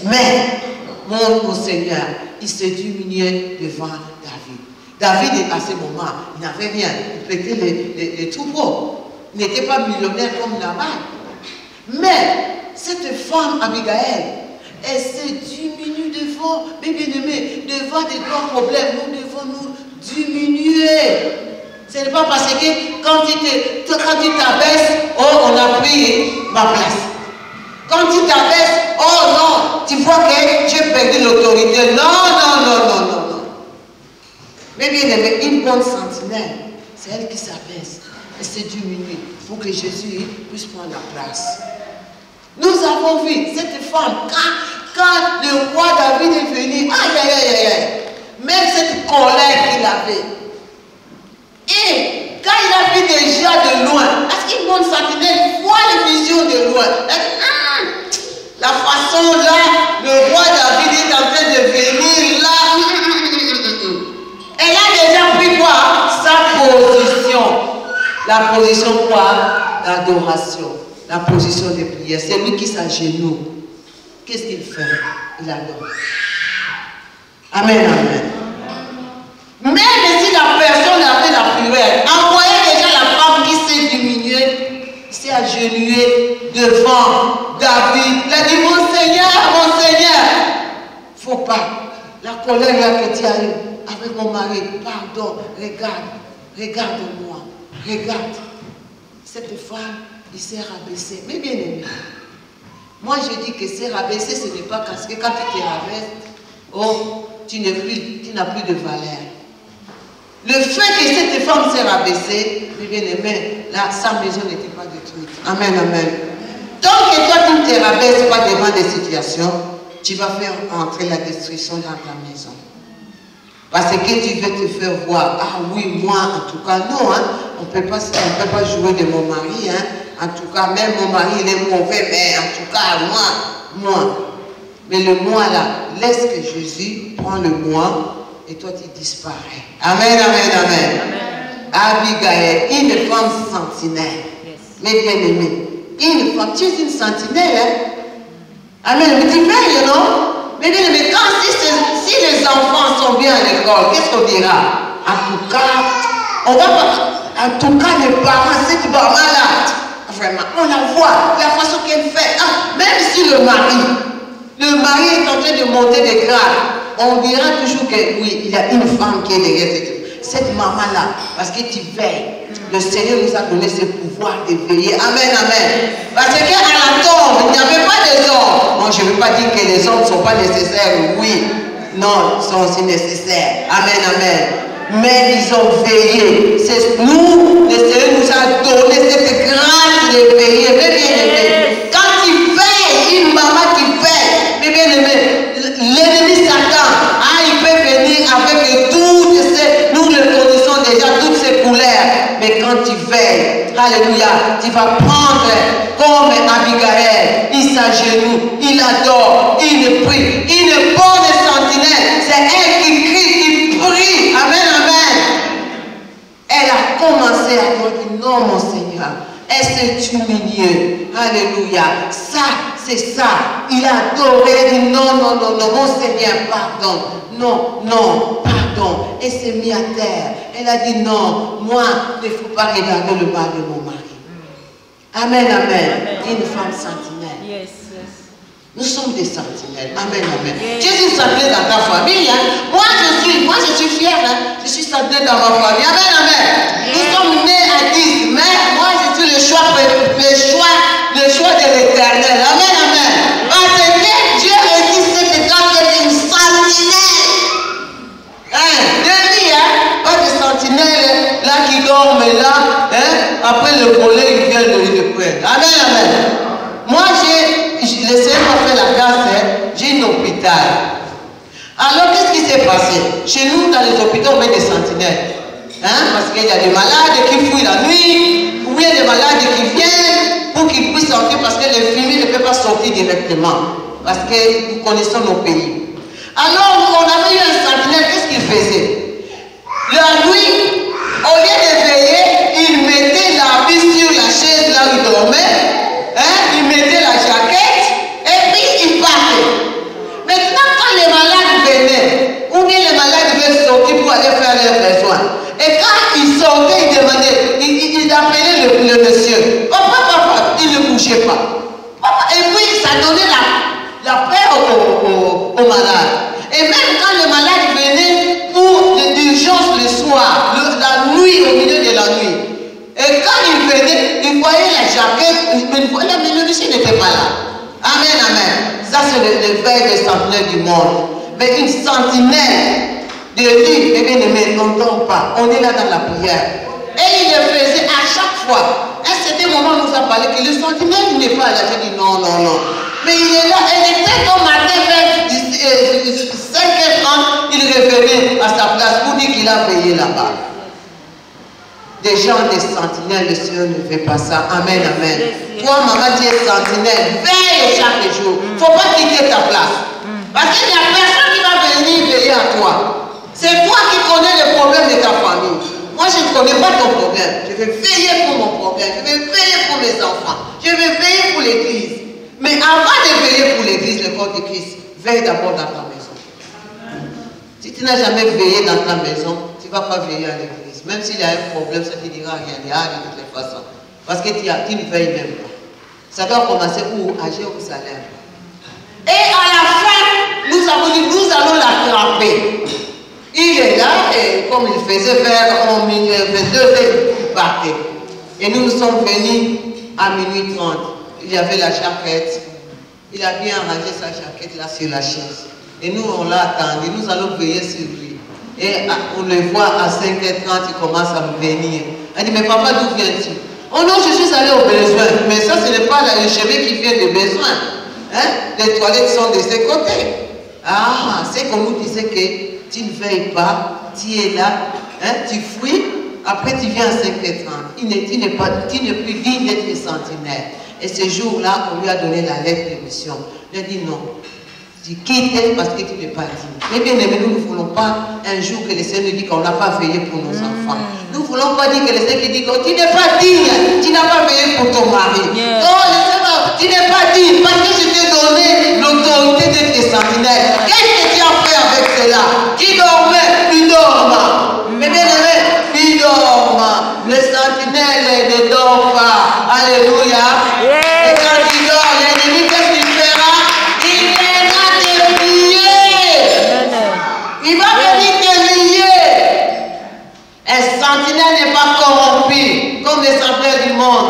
Mais, mon Seigneur, il s'est diminué devant David. David, à ce moment, il n'avait rien. Il prêtait les troupeaux. Il n'était pas millionnaire comme Nabal. Mais, cette femme, Abigail, elle se diminue devant, mais bien aimé, devant des grands problèmes. Nous devons nous diminuer. Ce n'est pas parce que quand tu t'abaisses, oh, on a pris ma place. Quand tu t'abaisses, oh non, tu vois que j'ai perdu l'autorité. Non. Mais bien aimé, une bonne sentinelle, c'est elle qui s'abaisse. Elle se diminue pour que Jésus puisse prendre la place. Nous avons vu cette femme, quand le roi David est venu, aïe, aïe, aïe, aïe, même cette colère qu'il avait. Et quand il a vu déjà de loin, parce qu'une bonne sentinelle voit les visions de loin. La façon là, le roi David est en train de venir là. Elle a déjà pris quoi? Sa position. La position quoi? L'adoration. La position de prière. C'est lui qui s'agenouille. Qu'est-ce qu'il fait? Il adore. Amen, amen. Même si la personne a fait la prière, envoyez déjà la femme qui s'est diminuée, s'est agenouillée devant David. Il a dit, mon Seigneur, faut pas. La colère là que tu as eue avec mon mari, pardon, regarde-moi, regarde. Cette femme, il s'est rabaissé. Mais bien aimé, moi je dis que c'est rabaissé, ce n'est pas parce que quand tu te rabaisses, oh, tu n'as plus de valeur. Le fait que cette femme s'est rabaissée, mais bien aimé, là, sa maison n'était pas détruite. Amen, amen. Tant que toi, tu ne te rabaisses pas devant des situations, tu vas faire entrer la destruction dans ta maison. Parce que tu veux te faire voir. Ah oui, moi, en tout cas, non, hein, on ne peut pas jouer de mon mari. Hein. En tout cas, même mon mari, il est mauvais, mais en tout cas, moi. Mais le moi là, laisse que Jésus prend le moi et toi tu disparais. Amen, amen, amen. Abigail, une femme sentinelle. Mais bien aimée, une femme, tu es une sentinelle. Hein? Amen, mais tu payes, non? Mais bien aimé, si les enfants sont bien à l'école, qu'est-ce qu'on dira? En tout cas, on va pas. En tout cas, les parents, cette maman-là, vraiment, on la voit, la façon qu'elle fait. Ah, même si le mari est en train de monter des grades, on dira toujours que oui, il y a une femme qui est derrière cette maman-là, parce que tu veilles. Le Seigneur nous a donné ce pouvoir de veiller. Amen, amen. Parce qu'à la tombe, il n'y avait pas des hommes. Non, je ne veux pas dire que les hommes ne sont pas nécessaires. Oui, non, ils sont aussi nécessaires. Amen, amen. Mais ils ont veillé. C'est nous, le Seigneur nous a donné cette grâce de veiller. Mais bien aimé, quand tu veilles, une maman qui veille, mais bien aimé, l'ennemi Satan, il peut venir avec toutes ces, nous le connaissons déjà, toutes ces couleurs. Mais quand tu veilles, alléluia, tu vas prendre comme Abigail, il s'agenouille, il adore, il prie, une bonne sentinelle, c'est elle qui crie, qui prie, amen, amen. Elle a commencé à dire, non mon Seigneur, elle s'est humiliée, alléluia, ça, c'est ça, il a adoré, il a dit, non, non, non, non, mon Seigneur, pardon, non, non, pardon, elle s'est mise à terre. Elle a dit non, moi, il ne faut pas regarder le mal de mon mari. Amen, amen. Amen. Une femme sentinelle. Yes, yes. Nous sommes des sentinelles. Amen, amen. Yes. Tu es une sentinelle dans ta famille. Hein? Moi, je suis fière. Hein? Je suis sentinelle dans ma famille. Amen, amen. Yes. Nous sommes nés à 10, mais moi, je suis le choix de l'Éternel. Amen, amen. Parce que Dieu a dit cette étape est une sentinelle. Pas de sentinelle là qui dorment là, hein? Après le volet, il vient de lui prendre. Amen, amen. Moi, le Seigneur m'a fait la grâce, hein? J'ai un hôpital. Alors, qu'est-ce qui s'est passé? Chez nous, dans les hôpitaux, on met des sentinelles. Hein? Parce qu'il y a des malades qui fouillent la nuit, ou il y a des malades qui viennent pour qu'ils puissent sortir parce que les filles ne peuvent pas sortir directement. Parce que nous connaissons nos pays. Alors, on avait eu un sentinelle, qu'est-ce qu'il faisait? La nuit, au lieu de veiller, il mettait la vie sur la chaise là où il dormait, hein? Il mettait la jaquette, et puis il partait. Maintenant, quand les malades venaient, ou bien les malades venaient sortir pour aller faire leurs besoins, et quand ils sortaient, ils demandaient, ils appelaient le monsieur, papa, il ne bougeait pas. Et puis, ça donnait la peur aux malades. Et même quand le malade venait pour l'urgence le soir, la nuit, au milieu de la nuit, et quand il venait, il voyait la jaquette, mais le monsieur n'était pas là. Amen, amen. Ça, c'est le veille des sentinelles du monde. Mais une sentinelle de lui, eh bien aimé, on ne dort pas. On est là dans la prière. Et il le faisait à chaque fois. Et c'était certain moment, on nous a parlé que le sentinelle n'est pas là. J'ai dit non, non, non. Mais il est là. Elle était au matin vers 5h30, il revenait à sa place pour dire qu'il a veillé là-bas. Des gens, des sentinelles, le Seigneur ne fait pas ça. Amen, amen. Toi, maman, tu es sentinelle. Veille chaque jour. Il ne faut pas quitter ta place. Parce qu'il n'y a personne qui va venir veiller à toi. C'est toi qui connais les problèmes de ta famille. Moi, je ne connais pas ton problème. Je vais veiller pour mon problème. Je vais veiller pour mes enfants. Je vais veiller pour l'église. Mais avant de veiller pour l'église, le corps de Christ, veille d'abord dans ta maison. Si tu n'as jamais veillé dans ta maison, tu ne vas pas veiller à l'église. Même s'il y a un problème, ça ne te dira rien. Il y a de toutes les façons. Parce que tu ne veilles même pas. Ça doit commencer où? À Jérusalem. Et à la fin, nous avons dit, nous allons l'attraper. Il est là, et comme il faisait vers 22 heures, il partait. Et nous sommes venus à minuit 30. Il y avait la jaquette. Il a bien arrangé sa jaquette là sur la chaise. Et nous, on l'a attendu. Nous allons veiller sur lui. Et on le voit à 5h30, il commence à venir. Elle dit, mais papa, d'où viens-tu? Oh non, je suis allé au besoin. Mais ça, ce n'est pas le chemin qui vient de besoin. Hein? Les toilettes sont de ce côté. Ah, c'est qu'on nous disait que tu ne veilles pas, tu es là, hein? Tu fuis, après tu viens à 5h30. Tu n'es plus digne d'être sentinelle. Et ce jour-là, on lui a donné la lettre de mission. Il a dit non. Tu quittes parce que tu n'es pas digne. Mais bien aimé, nous ne voulons pas un jour que le Seigneur nous dise qu'on n'a pas veillé pour nos enfants. Nous ne voulons pas dire que le Seigneur dit que tu n'es pas digne, tu n'as pas veillé pour ton mari. Non, le Seigneur, tu n'es pas digne parce que je t'ai donné l'autorité d'être sentinelle. Qu'est-ce que tu as fait avec cela? Tu dormais, tu dormes. Mais bien aimé, tu dormes. Le sentinelle ne dort pas. Alléluia. Et quand tu dors, l'ennemi, qu'est-ce qu'il fera? Il va venir te lier. Un sentinelle n'est pas corrompu comme les sentinelles du monde.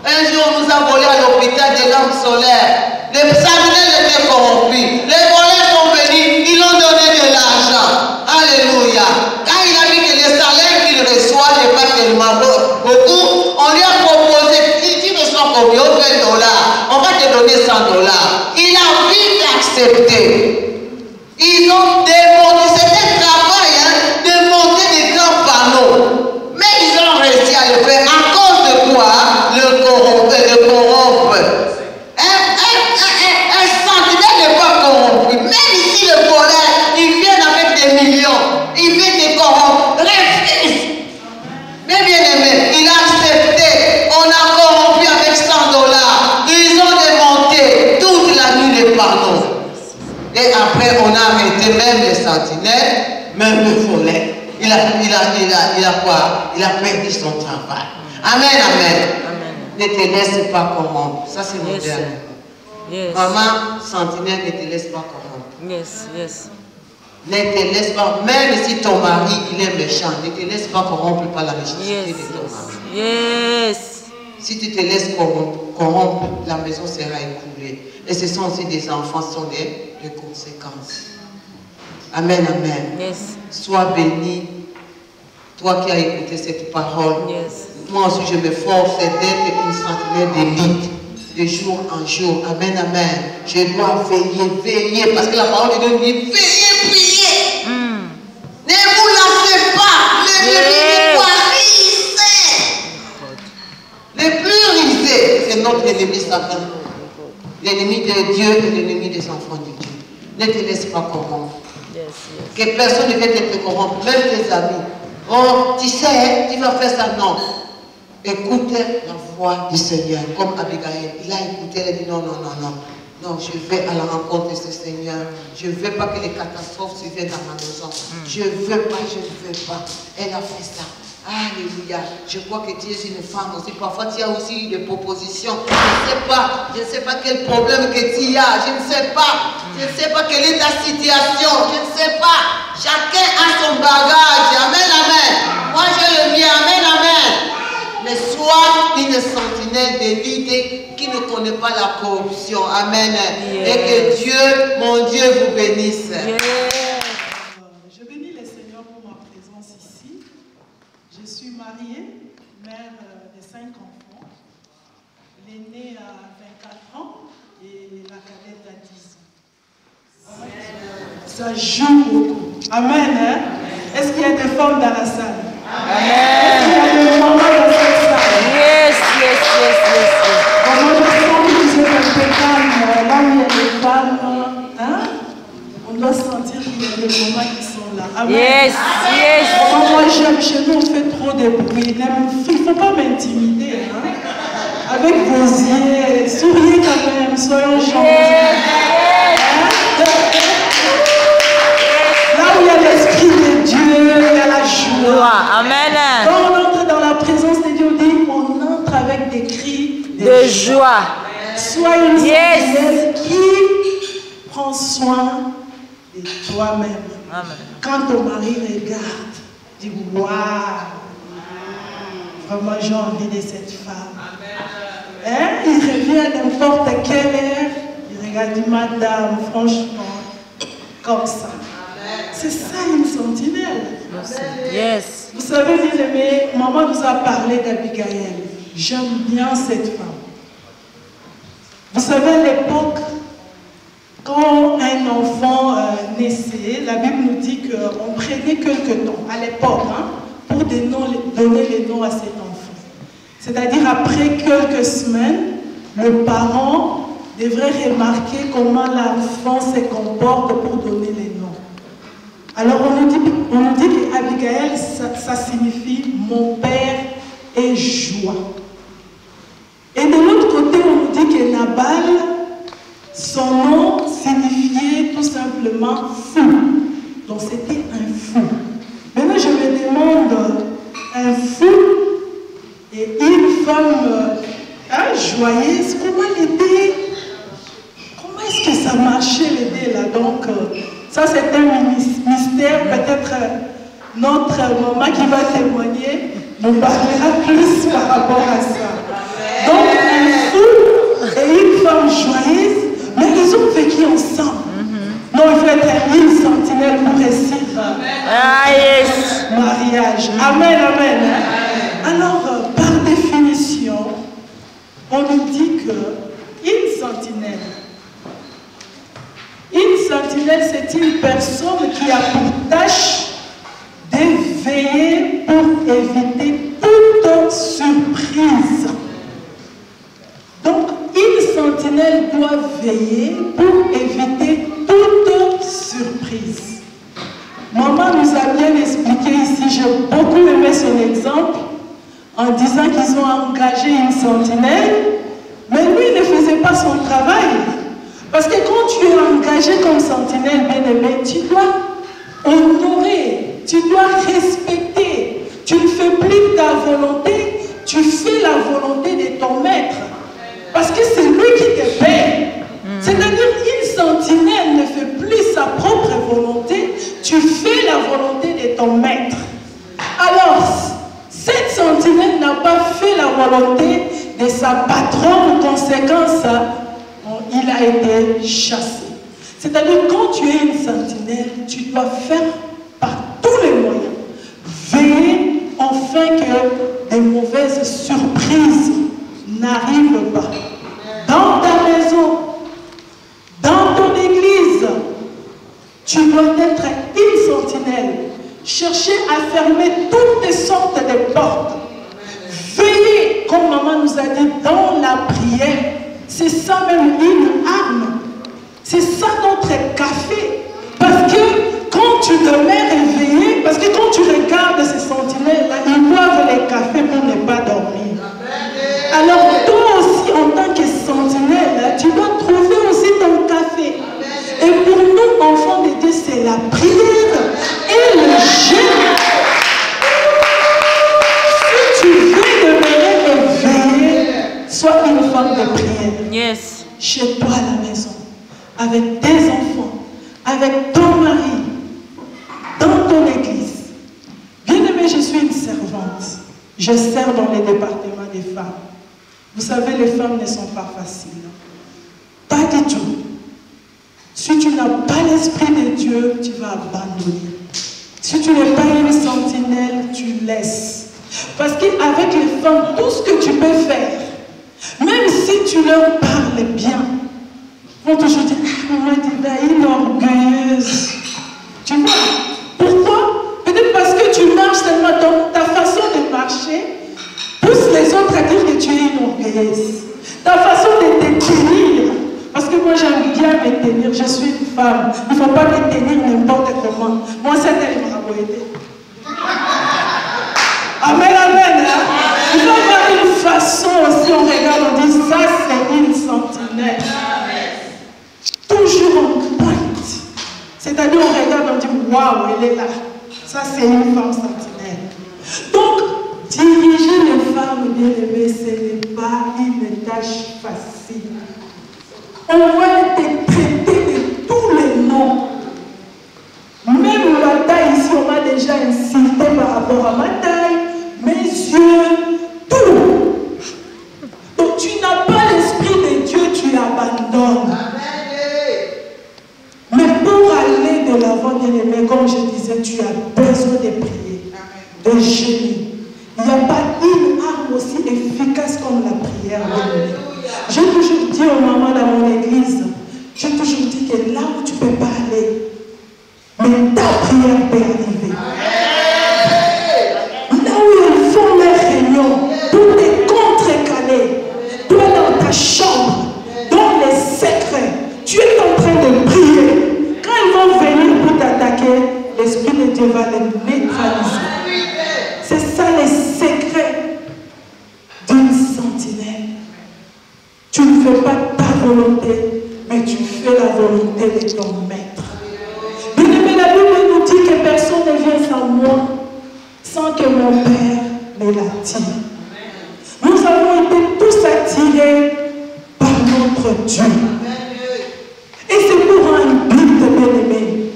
Un jour, on nous a volé à l'hôpital des lampes solaires. Les sentinelles étaient corrompus. Les voleurs sont venus, ils ont donné de l'argent. Alléluia. Quand il a vu que le salaire qu'il reçoit n'est pas tellement beaucoup, on lui a proposé, si tu reçois combien? $20. On va te donner $100. Il a vite accepté. Ils ont démonté, c'était un travail, hein, de monter des grands panneaux. Mais ils ont réussi à le faire. À cause de quoi? Le corrompre. Un sentinelle n'est pas corrompu. Même si le voleur, il vient avec des millions, il vient te corrompre. Refuse. Mais bien aimé, il a accepté. On a corrompu avec $100. Ils ont démonté toute la nuit les panneaux. Et après, on a arrêté même les sentinelles, même le volet. Il a quoi? Il a perdu son travail. Amen, amen. Ne te laisse pas corrompre. Ça, c'est mon dernier. Yes. Maman, sentinelle, ne te laisse pas corrompre. Yes, yes. Ne te laisse pas, même si ton mari, il est méchant, ne te laisse pas corrompre par la méchanceté de ton mari. Yes. Si tu te laisses corrompre, la maison sera écoulée. Et ce sont aussi des enfants, ce sont des conséquences. Amen, amen. Yes. Sois béni, toi qui as écouté cette parole. Yes. Moi aussi, je m'efforce d'être une sentinelle d'élite, de jour en jour. Amen, amen. Je dois veiller, parce que la parole de Dieu dit, veillez, priez. Ne vous lassez pas. Le plus risé, c'est notre ennemi Satan. L'ennemi de Dieu et l'ennemi des enfants de Dieu. Ne te laisse pas corrompre. Yes, yes. Que personne ne vienne te corrompre, même tes amis. Oh, tu sais, tu vas faire ça, non. Écoute la voix du Seigneur, comme Abigail. Il a écouté, elle a dit non, non, non, non. Non, je vais à la rencontre de ce Seigneur. Je ne veux pas que les catastrophes se viennent dans ma maison. Je ne veux pas, je ne veux pas. Elle a fait ça. Alléluia. Je crois que tu es une femme aussi. Parfois, tu as aussi des propositions. Je ne sais pas quel problème que tu as. Je ne sais pas. Je ne sais pas quelle est ta situation. Je ne sais pas. Chacun a son bagage. Amen, amen. Moi, j'ai le mien. Amen, amen. Mais sois une sentinelle d'élite qui ne connaît pas la corruption. Amen. Yes. Et que Dieu, mon Dieu, vous bénisse. Yes. Je bénis le Seigneur pour ma présence ici. Je suis mariée, mère de 5 enfants. L'aîné a 24 ans et la cadette a 10 ans. Ça joue beaucoup. Amen. Hein? Est-ce qu'il y a des femmes dans la salle? Amen. Est-ce qu'il y a des mamans dans cette salle? Yes. Comment je sens que vous êtes un peu calme, là où il y a des femmes, hein? On doit sentir qu'il y a des mamans qui sont là. Amen. Yes. Moi j'aime, chez nous on fait trop de bruit. Il ne faut pas m'intimider. Hein? Avec vos yeux, souriez quand même, soyons gentils. Là où il y a l'Esprit de Dieu, il y a la joie. Amen. Quand on entre dans la présence de Dieu, on entre avec des cris de joie. Sois une sentinelle qui prend soin de toi-même. Quand ton mari regarde, dis waouh, vraiment j'ai envie de cette femme. Hein? Il revient à n'importe quelle heure, il regarde, dit madame, franchement, comme ça. C'est ça une sentinelle. Yes. Vous savez, bien aimé, maman nous a parlé d'Abigail. J'aime bien cette femme. Vous savez, à l'époque, quand un enfant naissait, la Bible nous dit qu'on prenait quelque temps, à l'époque, hein, pour donner les noms à cet enfant. C'est-à-dire, après quelques semaines, le parent devrait remarquer comment l'enfant se comporte pour donner les noms. Alors, on nous dit qu'Abigail, ça signifie « mon père est joie ». Et de l'autre côté, on nous dit que Nabal, son nom signifiait tout simplement « fou ». Donc, c'était un fou. Maintenant, je me demande, un fou et une femme joyeuse, comment l'aider? Comment est-ce que ça marchait l'aider là? Donc, ça c'est un mystère, peut-être notre maman qui va témoigner nous parlera plus par rapport à ça. Donc un fou et une femme joyeuse, mais ils ont vécu ensemble. Non, il faut être une sentinelle pour réussir mariage. Amen, amen. Alors, par définition, on nous dit qu'une sentinelle, c'est une personne qui a pour tâche de veiller pour éviter toute surprise. Donc, une sentinelle doit veiller pour éviter toute surprise. Maman nous a bien expliqué ici, j'ai beaucoup aimé son exemple, en disant qu'ils ont engagé une sentinelle, mais lui ne faisait pas son travail. Parce que quand tu es engagé comme sentinelle bien-aimé, tu dois honorer, tu dois respecter. Tu ne fais plus ta volonté, tu fais la volonté de ton maître. Parce que c'est lui qui te paie. C'est-à-dire qu'une sentinelle ne fait plus sa propre volonté, tu fais la volonté de ton maître. Alors, cette sentinelle n'a pas fait la volonté de sa patronne, conséquence, il a été chassé. C'est-à-dire quand tu es une sentinelle, tu dois faire par tous les moyens, veiller afin que des mauvaises surprises n'arrivent pas. Dans ta maison, dans ton église, tu dois être une sentinelle. Chercher à fermer toutes sortes de portes. Veiller, comme maman nous a dit, dans la prière. C'est ça même une arme. C'est ça notre café. Parce que quand tu demeures éveillé, parce que quand tu regardes ces sentinelles-là, ils boivent les cafés pour ne pas dormir. Alors toi aussi, en tant que sentinelle, tu dois trouver aussi ton café. Et pour nous, enfants de Dieu, c'est la prière et le jeûne. Si tu veux demeurer éveillé, sois une femme de prière. Yes. Chez toi à la maison, avec tes enfants, avec ton mari, dans ton église. Bien-aimée, je suis une servante. Je sers dans les départements des femmes. Vous savez, les femmes ne sont pas faciles. Pas du tout. Si tu n'as pas l'Esprit de Dieu, tu vas abandonner. Si tu n'es pas une sentinelle, tu laisses. Parce qu'avec les femmes, tout ce que tu peux faire, même tu leur parles bien, ils vont toujours dire, ah, maman Diva, orgueilleuse. Tu vois? Pourquoi? Peut-être parce que tu marches tellement, donc ta façon de marcher pousse les autres à dire que tu es une orgueilleuse. Ta façon de te tenir, parce que moi j'aime bien me tenir, je suis une femme, il ne faut pas me tenir n'importe comment. Moi c'est elle qui m'a aidé. Amen, amen. Hein? Il faut avoir une façon aussi, on regarde, on dit ça c'est une sentinelle. Toujours en pointe. C'est-à-dire on regarde, on dit waouh, elle est là. Ça c'est une femme sentinelle. Donc, diriger les femmes bien-aimées, ce n'est pas une tâche facile. On va te traiter de tous les noms. Même la taille, ici, on m'a déjà insulté par rapport à ma taille, mes yeux, tout. Donc tu n'as pas l'esprit de Dieu, tu l'abandonnes. Mais pour aller de l'avant, bien-aimé, comme je disais, tu as besoin de prier, de jeûner. Il n'y a pas une arme aussi efficace comme la prière. J'ai toujours dit aux mamans dans mon église, j'ai toujours dit que là où tu ne peux pas aller, mais ta prière peut arriver. Là où ils font leur réunion, tout est contrecalé. Toi dans ta chambre, dans les secrets, tu es en train de prier. Quand ils vont venir pour t'attaquer, l'Esprit de Dieu va les neutraliser. C'est ça les secrets d'une sentinelle. Tu ne fais pas ta volonté, mais tu fais la volonté de ton maître. Bien-aimé, la Bible nous dit que personne ne vient sans moi, sans que mon Père me l'attire. Nous avons été tous attirés par notre Dieu. Et c'est pour un but, bien-aimé.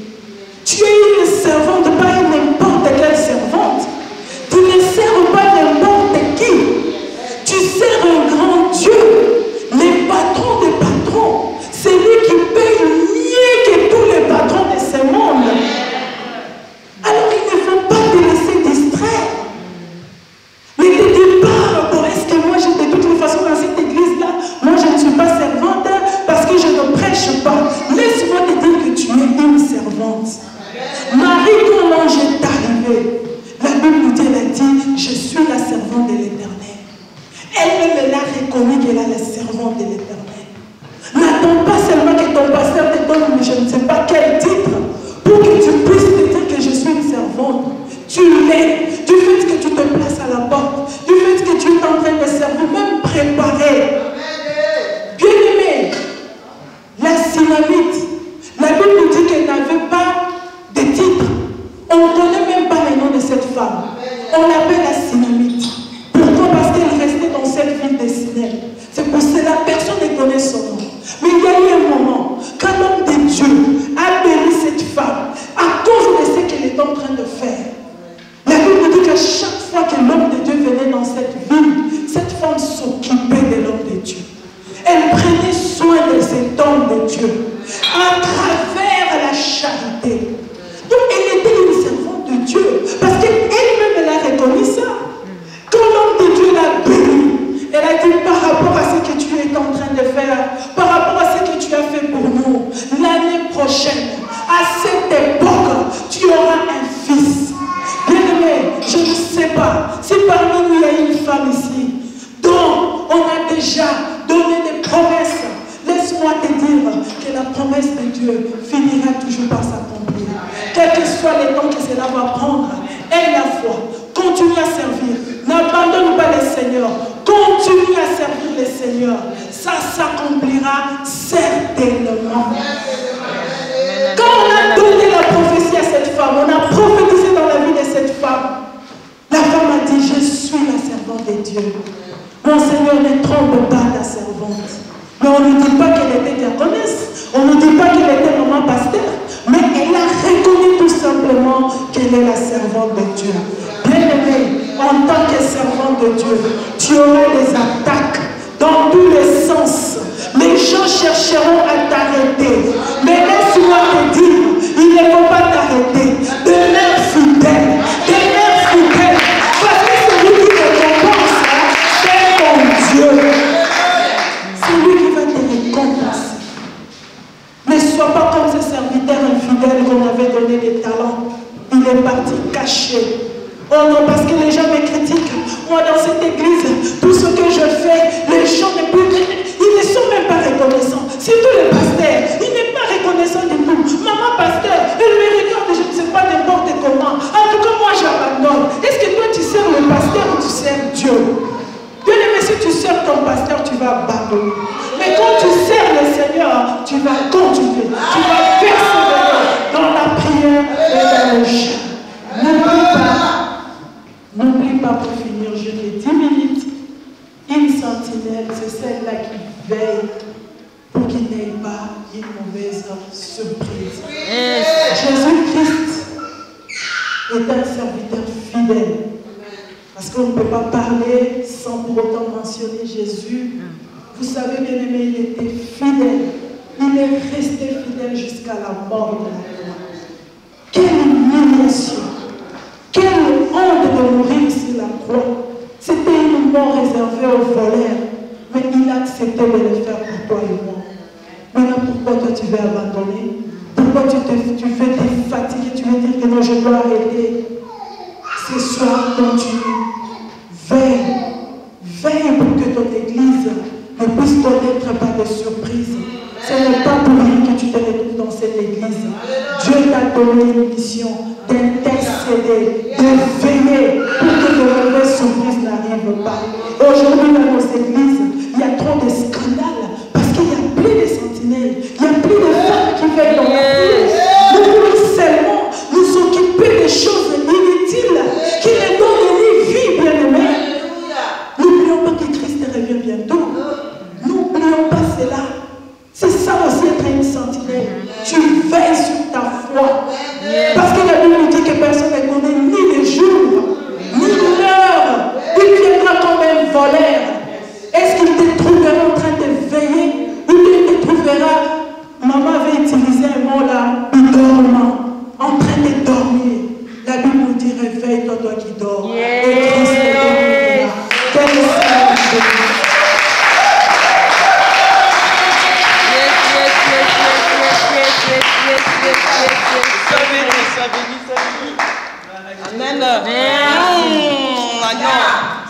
Tu es une servante, pas n'importe quelle servante. Tu ne sers pas n'importe qui. Tu sers un grand Dieu, le patron des patrons. C'est lui qui paye mieux que tous les patrons de ce monde. Alors il ne faut pas te laisser distraire. Ne te dis pas, bon, est-ce que moi, de toutes les façons, dans cette église-là, moi je ne suis pas servante parce que je ne prêche pas. Laisse-moi te dire que tu es une servante. Marie, quand l'ange est arrivé, la Bible nous dit, elle a dit, je suis la servante de l'Éternel. Elle-même, elle a reconnu qu'elle est la servante de l'Éternel. N'attends pas seulement que ton pasteur te donne, je ne sais pas quel titre, pour que tu puisses te dire que je suis une servante. Tu l'es. Du fait que tu te places à la porte, du fait que tu es en train de servir, même préparer. Bien-aimé, la Synamite, la Bible nous dit qu'elle n'avait pas de titre. On ne connaît même pas le nom de cette femme. On l'appelle la Synamite. Pourquoi? Parce qu'elle restait dans cette ville de Syner. C'est pour cela que personne ne connaît son nom. Mais il y a eu un moment, quand l'homme de Dieu a béni cette femme, à cause de ce qu'elle est en train de faire. La Bible dit que chaque fois que l'homme de Dieu venait dans cette ville, cette femme s'occupait de l'homme de Dieu. Elle prenait soin de cet homme de Dieu à travers la charité. Donc elle était une servante de Dieu parce qu'elle-même elle a reconnu ça. Quand l'homme de Dieu l'a béni, elle a dit par rapport à ce que tu es en train de faire, par rapport à ce que tu as fait pour nous, l'année prochaine, à cette époque, tu auras un fils. Bien-aimé, je ne sais pas si parmi nous il y a une femme ici dont on a déjà donné des promesses. Laisse-moi te dire que la promesse de Dieu finira toujours par s'accomplir. Quel que soit le temps que cela va prendre, aie la foi, continue à servir, n'abandonne pas le Seigneur, continue à servir le Seigneur, ça s'accomplira certainement. Quand on a donné la prophétie à cette femme, on a prophétisé dans la vie de cette femme, la femme a dit, je suis la servante de Dieu. Mon Seigneur, ne trompe pas ta servante. Mais on ne dit pas qu'elle était diaconesse, on ne dit pas qu'elle était maman pasteur, mais elle a reconnu tout simplement qu'elle est la servante de Dieu. Bien-aimé, en tant que servante de Dieu, tu auras des attaques dans tous les sens. Les gens chercheront à t'arrêter. Mais laisse-moi te dire, il ne faut pas t'arrêter. Demeure fidèle. Demeure fidèle. Parce que celui qui te récompense, c'est ton Dieu. C'est Oh non, parce que les gens me critiquent. Moi, dans cette église, tout ce que je fais, les gens ne sont même pas reconnaissants. Surtout le pasteur, il n'est pas reconnaissant du tout. Maman pasteur, il me regarde, je ne sais pas n'importe comment. En tout cas, moi, j'abandonne. Est-ce que toi, tu sers le pasteur ou tu sers Dieu? Bien-aimé, si tu sers ton pasteur, tu vas abandonner. Mais quand tu sers le Seigneur, tu vas continuer. Tu vas persévérer dans la prière et dans le chant. N'oublie pas pour finir, je fais 10 minutes. Une sentinelle, c'est celle-là qui veille pour qu'il n'ait pas une mauvaise surprise. Jésus-Christ est un serviteur fidèle. Parce qu'on ne peut pas parler sans pour autant mentionner Jésus. Vous savez, bien aimé, il était fidèle. Il est resté fidèle jusqu'à la mort de la croix. Quelle humiliation! Quelle honte de mourir sur la croix. C'était une mort réservée aux voleurs. Mais il a accepté de le faire pour toi et moi. Maintenant, pourquoi toi tu veux abandonner? Pourquoi tu veux te fatiguer? Tu veux dire que non, je dois arrêter. Ce soir, continue. Veille pour que ton église ne puisse connaître pas de surprise. Ce n'est pas pour rien que tu te retrouves dans cette église. Dieu t'a donné une mission d'intercéder, de veiller pour que de mauvaises surprises n'arrivent pas. Aujourd'hui, dans nos églises, il y a trop de scandales parce qu'il n'y a plus de sentinelles, il n'y a plus de femmes qui veillent dans l'église. Nous voulons seulement nous occuper des choses inutiles qui ne donnent ni vie, bien-aimé. N'oublions pas que Christ revient bientôt. N'oublions pas cela. C'est ça aussi être une sentinelle. Tu veilles sur ta foi. Parce que la Bible dit que personne ne connaît ni le jour, ni l'heure. Il viendra comme un voleur. Est-ce qu'il te trouvera en train de veiller ou il te trouvera, maman avait utilisé un mot là, dormant, en train de dormir. La Bible nous dit réveille-toi, toi qui dors. Et Christ te dormira. Quel est ce Amen.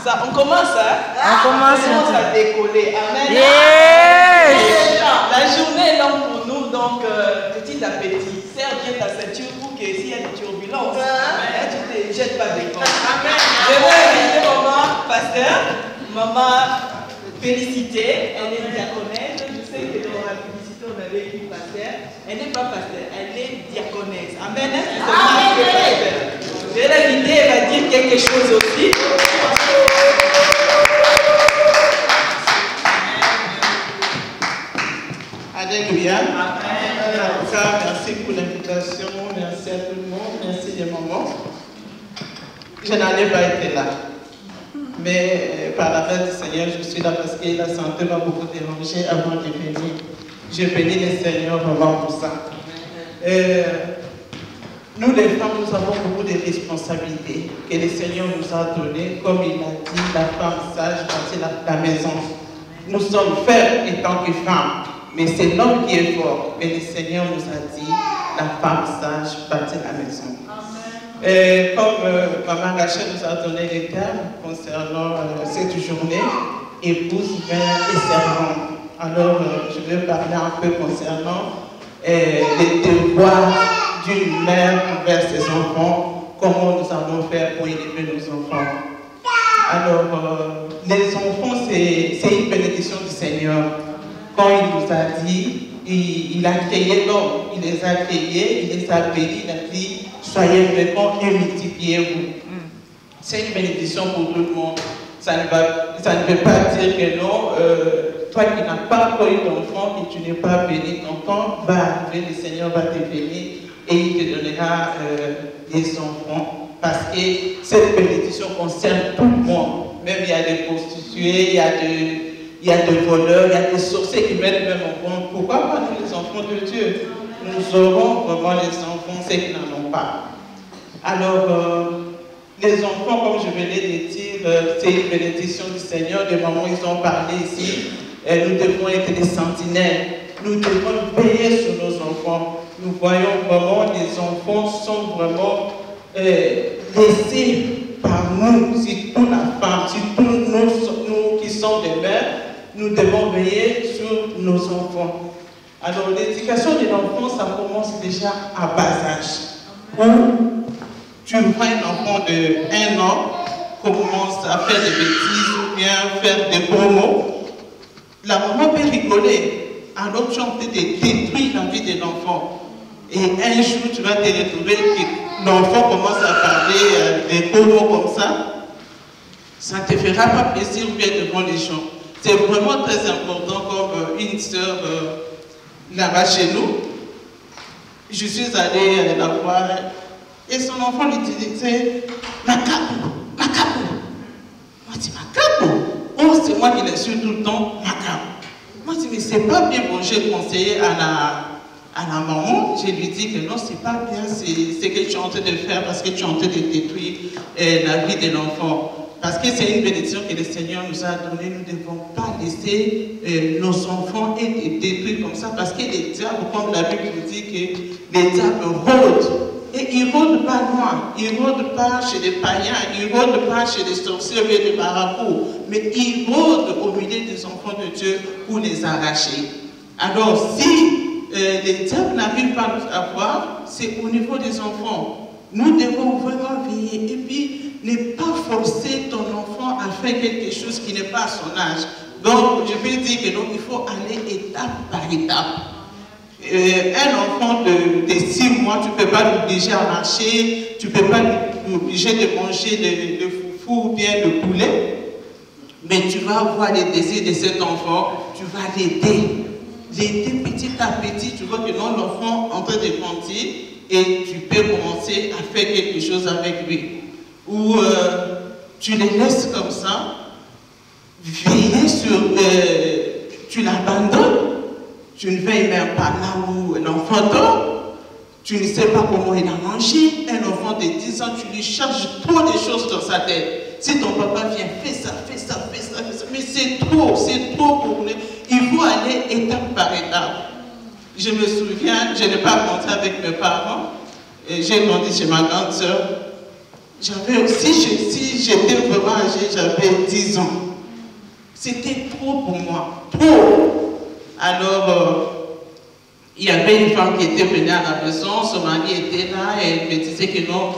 Ça, on commence, hein? On commence à décoller. Amen. La journée est longue pour nous, donc petit à petit, serre bien ta ceinture pour que s'il y a des turbulences, tu ne te jettes pas des corps. Je veux inviter maman, pasteur, maman Félicité, elle est diaconesse. Je sais que dans la publicité on avait écrit pasteur. Elle n'est pas pasteur, elle est diaconesse. Amen. Je vais l'inviter, elle va dire quelque chose aussi. Alléluia. En tout cas, merci pour l'invitation, merci à tout le monde, merci des mamans. Je n'allais pas être là. Mais par la grâce du Seigneur, je suis là parce que la santé m'a beaucoup dérangé avant de venir. Je bénis le Seigneur vraiment pour ça. Nous les femmes, nous avons beaucoup de responsabilités que le Seigneur nous a données. Comme il a dit, la femme sage bâtit la maison. Nous sommes faibles en tant que femmes, mais c'est l'homme qui est fort. Mais le Seigneur nous a dit, la femme sage bâtit la maison. Comme Maman Rachel nous a donné les termes concernant cette journée, épouse, mère et servante. Alors, je vais parler un peu concernant les devoirs d'une mère envers ses enfants, comment nous allons faire pour élever nos enfants. Alors, les enfants, c'est une bénédiction du Seigneur. Quand il nous a dit, il a créé l'homme, il les a créés, il les a bénis, il a dit, soyez féconds et multipliez-vous. C'est une bénédiction pour tout le monde. Ça ne veut pas dire que non, toi qui n'as pas encore eu d'enfant, que tu n'es pas béni, ton temps va arriver, le Seigneur va te bénir et il te donnera des enfants. Parce que cette bénédiction concerne tout le monde. Même il y a des prostituées, il y a des voleurs, il y a des sorciers qui mettent même en compte. Pourquoi pas nous les enfants de Dieu? Nous aurons vraiment les enfants, ceux qui n'en ont pas. Alors, les enfants, comme je venais de dire, c'est une bénédiction du Seigneur. Les mamans, ils ont parlé ici. Nous devons être des sentinelles. Nous devons veiller sur nos enfants. Nous voyons vraiment les enfants sont vraiment laissés par nous, surtout la femme, surtout nous qui sommes des mères, nous devons veiller sur nos enfants. Alors l'éducation de l'enfant, ça commence déjà à bas âge. Où tu vois un enfant de 1 an commence à faire des bêtises ou bien faire des gros mots, la maman peut rigoler, alors tu es en train de détruire la vie de l'enfant. Et un jour, tu vas te retrouver que l'enfant commence à parler des gros mots comme ça ne te fera pas plaisir bien devant les gens. C'est vraiment très important, comme une sœur là-bas chez nous. Je suis allée la voir et son enfant lui disait Macabre, macabre. Moi je dis macabre. Oh, c'est moi qui l'ai su tout le temps, macabre. Moi je dis mais c'est pas bien. Bon, j'ai conseillé à la maman, je lui dis que non, c'est pas bien, c'est que tu es en train de faire parce que tu es en train de détruire la vie de l'enfant. Parce que c'est une bénédiction que le Seigneur nous a donnée. Nous ne devons pas laisser nos enfants être détruits comme ça. Parce que les diables, comme la Bible nous dit que les diables rôdent. Et ils ne rôdent pas loin. Ils ne rôdent pas chez les païens. Ils ne rôdent pas chez les sorciers et les marabouts. Mais ils rôdent au milieu des enfants de Dieu pour les arracher. Alors si les diables n'arrivent pas à nous avoir, c'est au niveau des enfants. Nous devons vraiment veiller et puis ne pas forcer ton enfant à faire quelque chose qui n'est pas à son âge. Donc, je vais dire que non, il faut aller étape par étape. Un enfant de 6 mois, tu ne peux pas l'obliger à marcher, tu ne peux pas l'obliger de manger de foufou ou bien de poulet, mais tu vas avoir les désirs de cet enfant, tu vas l'aider. L'aider petit à petit, tu vois que non, l'enfant est en train de grandir, et tu peux commencer à faire quelque chose avec lui. Ou tu les laisses comme ça, veiller sur... tu l'abandonnes, tu ne veilles même pas là où l'enfant dort, tu ne sais pas comment il a mangé. Un enfant de 10 ans, tu lui charges trop de choses dans sa tête. Si ton papa vient, fais ça, fais ça, fais ça, fais ça. Mais c'est trop pour nous. Il faut aller étape par étape. Je me souviens, je n'ai pas grandi avec mes parents. J'ai grandi chez ma grande sœur. Si j'étais vraiment âgée, j'avais 10 ans. C'était trop pour moi. Trop. Alors, il y avait une femme qui était venue à la maison, son mari était là et elle me disait que non,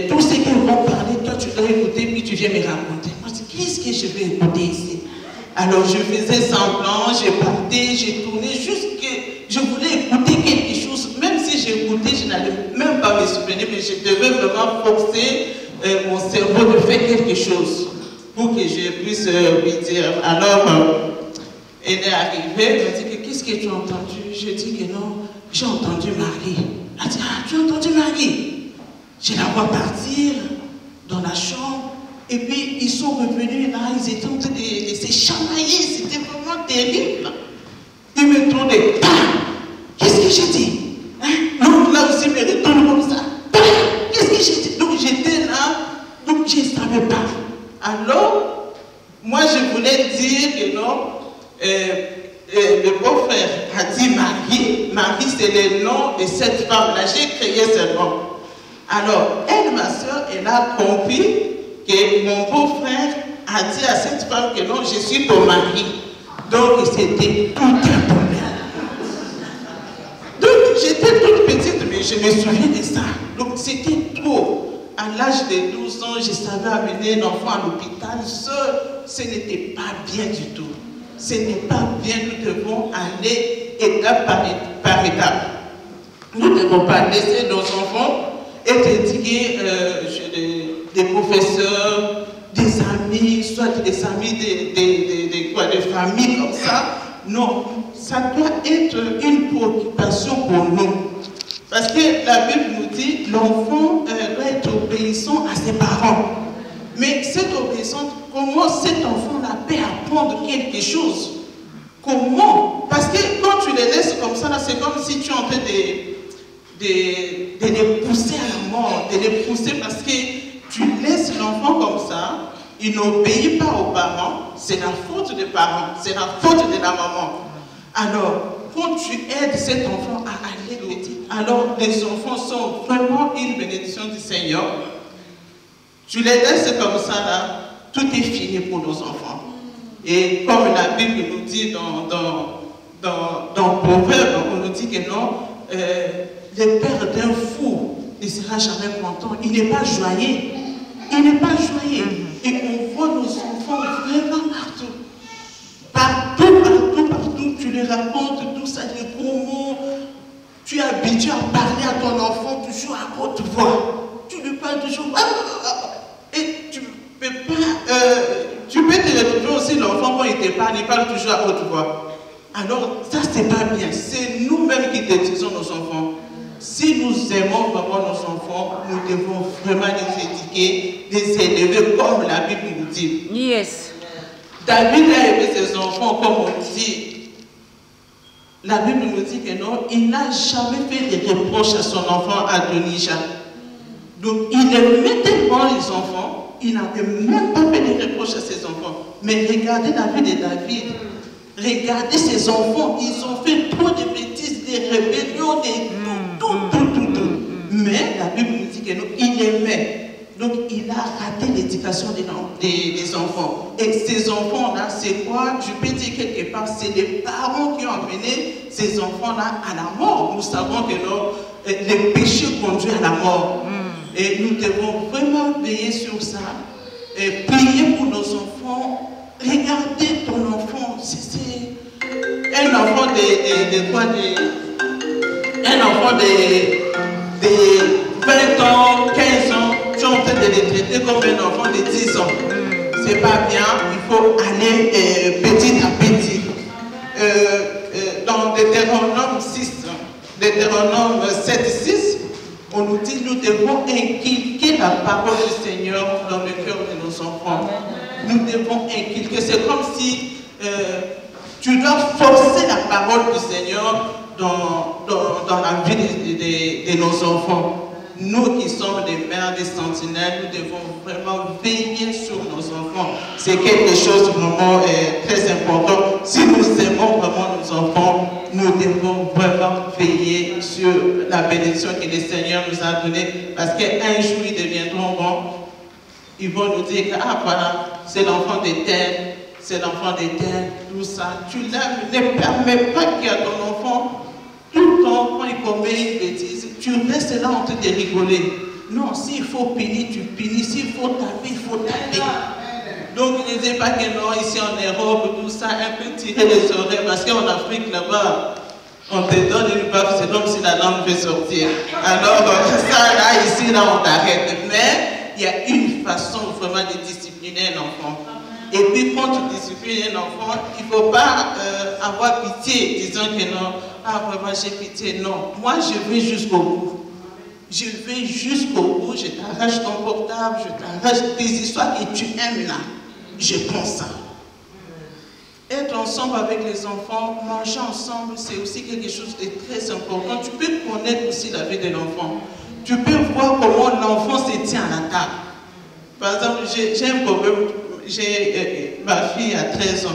tout ce qu'ils vont parler, toi tu dois écouter, puis tu viens me raconter. Moi, je dis, qu'est-ce que je vais écouter ici? Alors je faisais semblant, j'ai parté, j'ai tourné, juste que je voulais écouter quelque chose. Même si j'écoutais, je n'allais même pas me souvenir, mais je devais vraiment forcer mon cerveau de faire quelque chose pour que je puisse lui dire. Alors, elle est arrivée, elle m'a dit que qu'est-ce que tu as entendu? Je dis que non, j'ai entendu Marie. Elle a dit, ah, tu as entendu Marie? Je la vois partir dans la chambre. Et puis, ils sont revenus là, ils étaient en train de se chamailler, c'était vraiment terrible. Ils me tournaient, qu'est-ce que j'ai dit? Hein? L'autre là aussi me retourne comme ça. Qu'est-ce que j'ai dit? Donc j'étais là, donc je ne savais pas. Alors, moi je voulais dire que non, le beau-frère a dit Marie. Marie, c'est le nom de cette femme-là, j'ai créé ce nom. Alors, elle, ma soeur, elle a compris que mon beau-frère a dit à cette femme que non, je suis ton mari. Donc, c'était tout un problème. Donc, j'étais toute petite, mais je me souviens de ça. Donc, c'était trop. À l'âge de 12 ans, je savais amener un enfant à l'hôpital seul. Ce n'était pas bien du tout. Ce n'est pas bien, nous devons aller étape par étape. Nous ne devons pas laisser nos enfants être éduqués des professeurs, des amis, soit des amis de famille comme ça. Non, ça doit être une préoccupation pour nous. Parce que la Bible nous dit l'enfant doit être obéissant à ses parents. Mais cette obéissance, comment cet enfant-là peut apprendre quelque chose? Comment? Parce que quand tu les laisses comme ça, c'est comme si tu es en train de les pousser à la mort, de les pousser parce que tu laisses l'enfant comme ça, il n'obéit pas aux parents, c'est la faute des parents, c'est la faute de la maman. Alors, quand tu aides cet enfant à aller, alors les enfants sont vraiment une bénédiction du Seigneur. Tu les laisses comme ça là, tout est fini pour nos enfants. Et comme la Bible nous dit dans Proverbe, on nous dit que non, le père d'un fou ne sera jamais content. Il n'est pas joyeux. Il n'est pas joyeux. Et on voit nos enfants vraiment partout. Partout, tu les racontes, tout ça, les gros mots. Tu es habitué à parler à ton enfant toujours à haute voix. Tu lui parles toujours. Et tu peux pas. Tu peux te retrouver aussi l'enfant quand il te parle, il parle toujours à haute voix. Alors, ça, c'est pas bien. C'est nous-mêmes qui détruisons nos enfants. Si nous aimons vraiment nos enfants, nous devons vraiment les éduquer, les élever comme la Bible nous dit. Yes. David a aimé ses enfants comme on dit. La Bible nous dit que non, il n'a jamais fait de reproches à son enfant Adonijah. Donc, il aimait tellement les enfants, il n'avait même pas fait de reproches à ses enfants. Mais regardez la vie de David. Regardez ses enfants, ils ont fait trop de bêtises, des rébellions, tout. Mais la Bible nous dit que non, il aimait. Donc il a raté l'éducation des enfants. Et ces enfants-là, c'est quoi? Je peux dire quelque part, c'est les parents qui ont amené ces enfants-là à la mort. Nous savons que non, les péchés conduisent à la mort. Et nous devons vraiment veiller sur ça. Et prier pour nos enfants. Regardez ton enfant, c'est un enfant un enfant de 20 ans, 15 ans, tu es en train de les traiter comme un enfant de 10 ans. C'est pas bien, il faut aller petit à petit. Dans Deutéronome 7:6, on nous dit nous devons inculquer la parole du Seigneur dans le cœur de nos enfants. Nous devons inculquer. C'est comme si tu dois forcer la parole du Seigneur dans la vie de nos enfants. Nous qui sommes des mères, des sentinelles, nous devons vraiment veiller sur nos enfants. C'est quelque chose vraiment très important. Si nous aimons vraiment nos enfants, nous devons vraiment veiller sur la bénédiction que le Seigneur nous a donnée. Parce qu'un jour, ils deviendront bons. Ils vont nous dire que, ah voilà, c'est l'enfant de tel, c'est l'enfant de tel, tout ça. Tu l'aimes, ne permets pas qu'il y ait ton enfant, tout le temps, quand il commet une bêtise, tu restes là en train de rigoler. Non, s'il faut punir, tu punis. S'il faut taper, il faut taper. Donc, ne disez pas que non, ici en Europe, tout ça, un peu tirer les oreilles, parce qu'en Afrique, là-bas, on te donne une baffe, c'est comme si la langue veut sortir. Alors, ça, là, ici, là, on t'arrête. Mais, il y a une façon vraiment de discipliner un enfant. Et puis quand tu disciplines un enfant, il ne faut pas avoir pitié, disant que non, ah vraiment j'ai pitié. Non, moi je vais jusqu'au bout. Je vais jusqu'au bout, je t'arrache ton portable, je t'arrache tes histoires que tu aimes là. Je prends ça. Être ensemble avec les enfants, manger ensemble, c'est aussi quelque chose de très important. Tu peux connaître aussi la vie de l'enfant. Tu peux voir comment l'enfant se tient à la table. Par exemple, j'ai un problème, ma fille a 13 ans,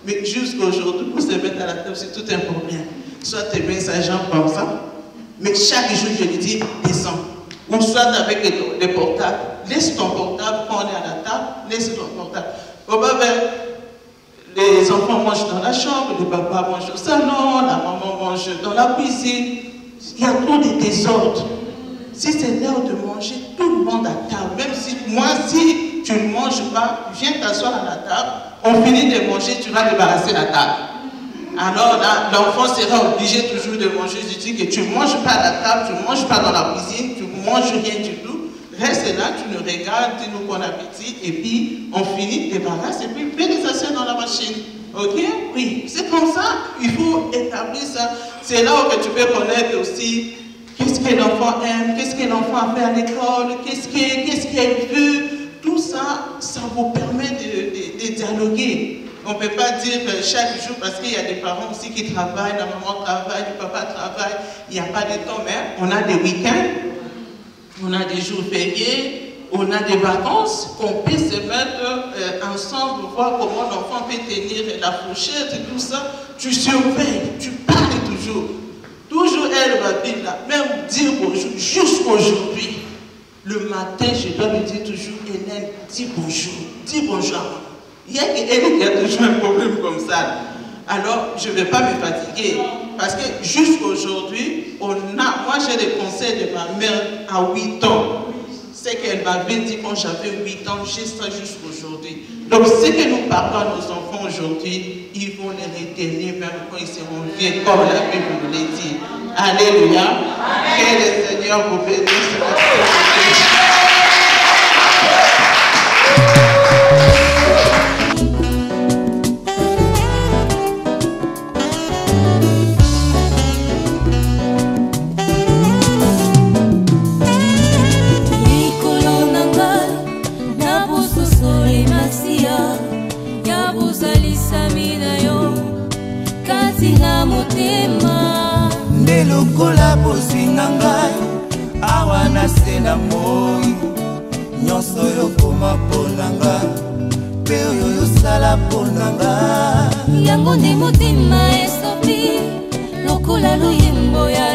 mais jusqu'à aujourd'hui, pour se mettre à la table, c'est tout un problème. Soit tu mets sa jambe comme ça, mais chaque jour, je lui dis, descends. Ou soit avec les portables, laisse ton portable quand on est à la table, laisse ton portable. Les enfants mangent dans la chambre, le papa mange au salon, la maman mange dans la cuisine. Il y a trop de désordre. Si c'est l'heure de manger, tout le monde à table. Même si, si tu ne manges pas, viens t'asseoir à la table, on finit de manger, tu vas débarrasser la table. Alors là, l'enfant sera obligé toujours de manger. Je dis que tu ne manges pas à la table, tu ne manges pas dans la cuisine, tu ne manges rien du tout. Reste là, tu nous regardes, dis-nous bon appétit, et puis on finit, débarrasse, et puis fais les assiettes dans la machine. Ok? Oui, c'est comme ça, il faut établir ça. C'est là où tu peux connaître aussi qu'est-ce que l'enfant aime, qu'est-ce que l'enfant a fait à l'école, qu'est-ce qu'elle veut. Tout ça, ça vous permet de dialoguer. On ne peut pas dire chaque jour, parce qu'il y a des parents aussi qui travaillent, la maman travaille, le papa travaille, il n'y a pas de temps, mais on a des week-ends, on a des jours fériés, on a des vacances, qu'on peut se mettre ensemble, voir comment l'enfant peut tenir la fourchette et tout ça. Tu surveilles, tu parles toujours. Toujours elle va dire là, même dire bonjour, jusqu'aujourd'hui. Le matin, je dois lui dire toujours, Hélène, dis bonjour. Il y a quelqu'un qui a toujours un problème comme ça. Alors, je ne vais pas me fatiguer. Parce que jusqu'aujourd'hui, moi j'ai des conseils de ma mère à 8 ans. C'est qu'elle m'avait dit quand j'avais 8 ans, jusqu'aujourd'hui. Donc, ce que nous parlons à nos enfants aujourd'hui, ils vont les retenir même quand ils seront vieux, comme la Bible nous l'a dit. Alléluia. Que le Seigneur vous bénisse. Lokola bosinga ngai awa nasena moi nyonso yokoma mpona nga mpe oyo yosala mpona nga yango nde motema esopi lokola loyembo ya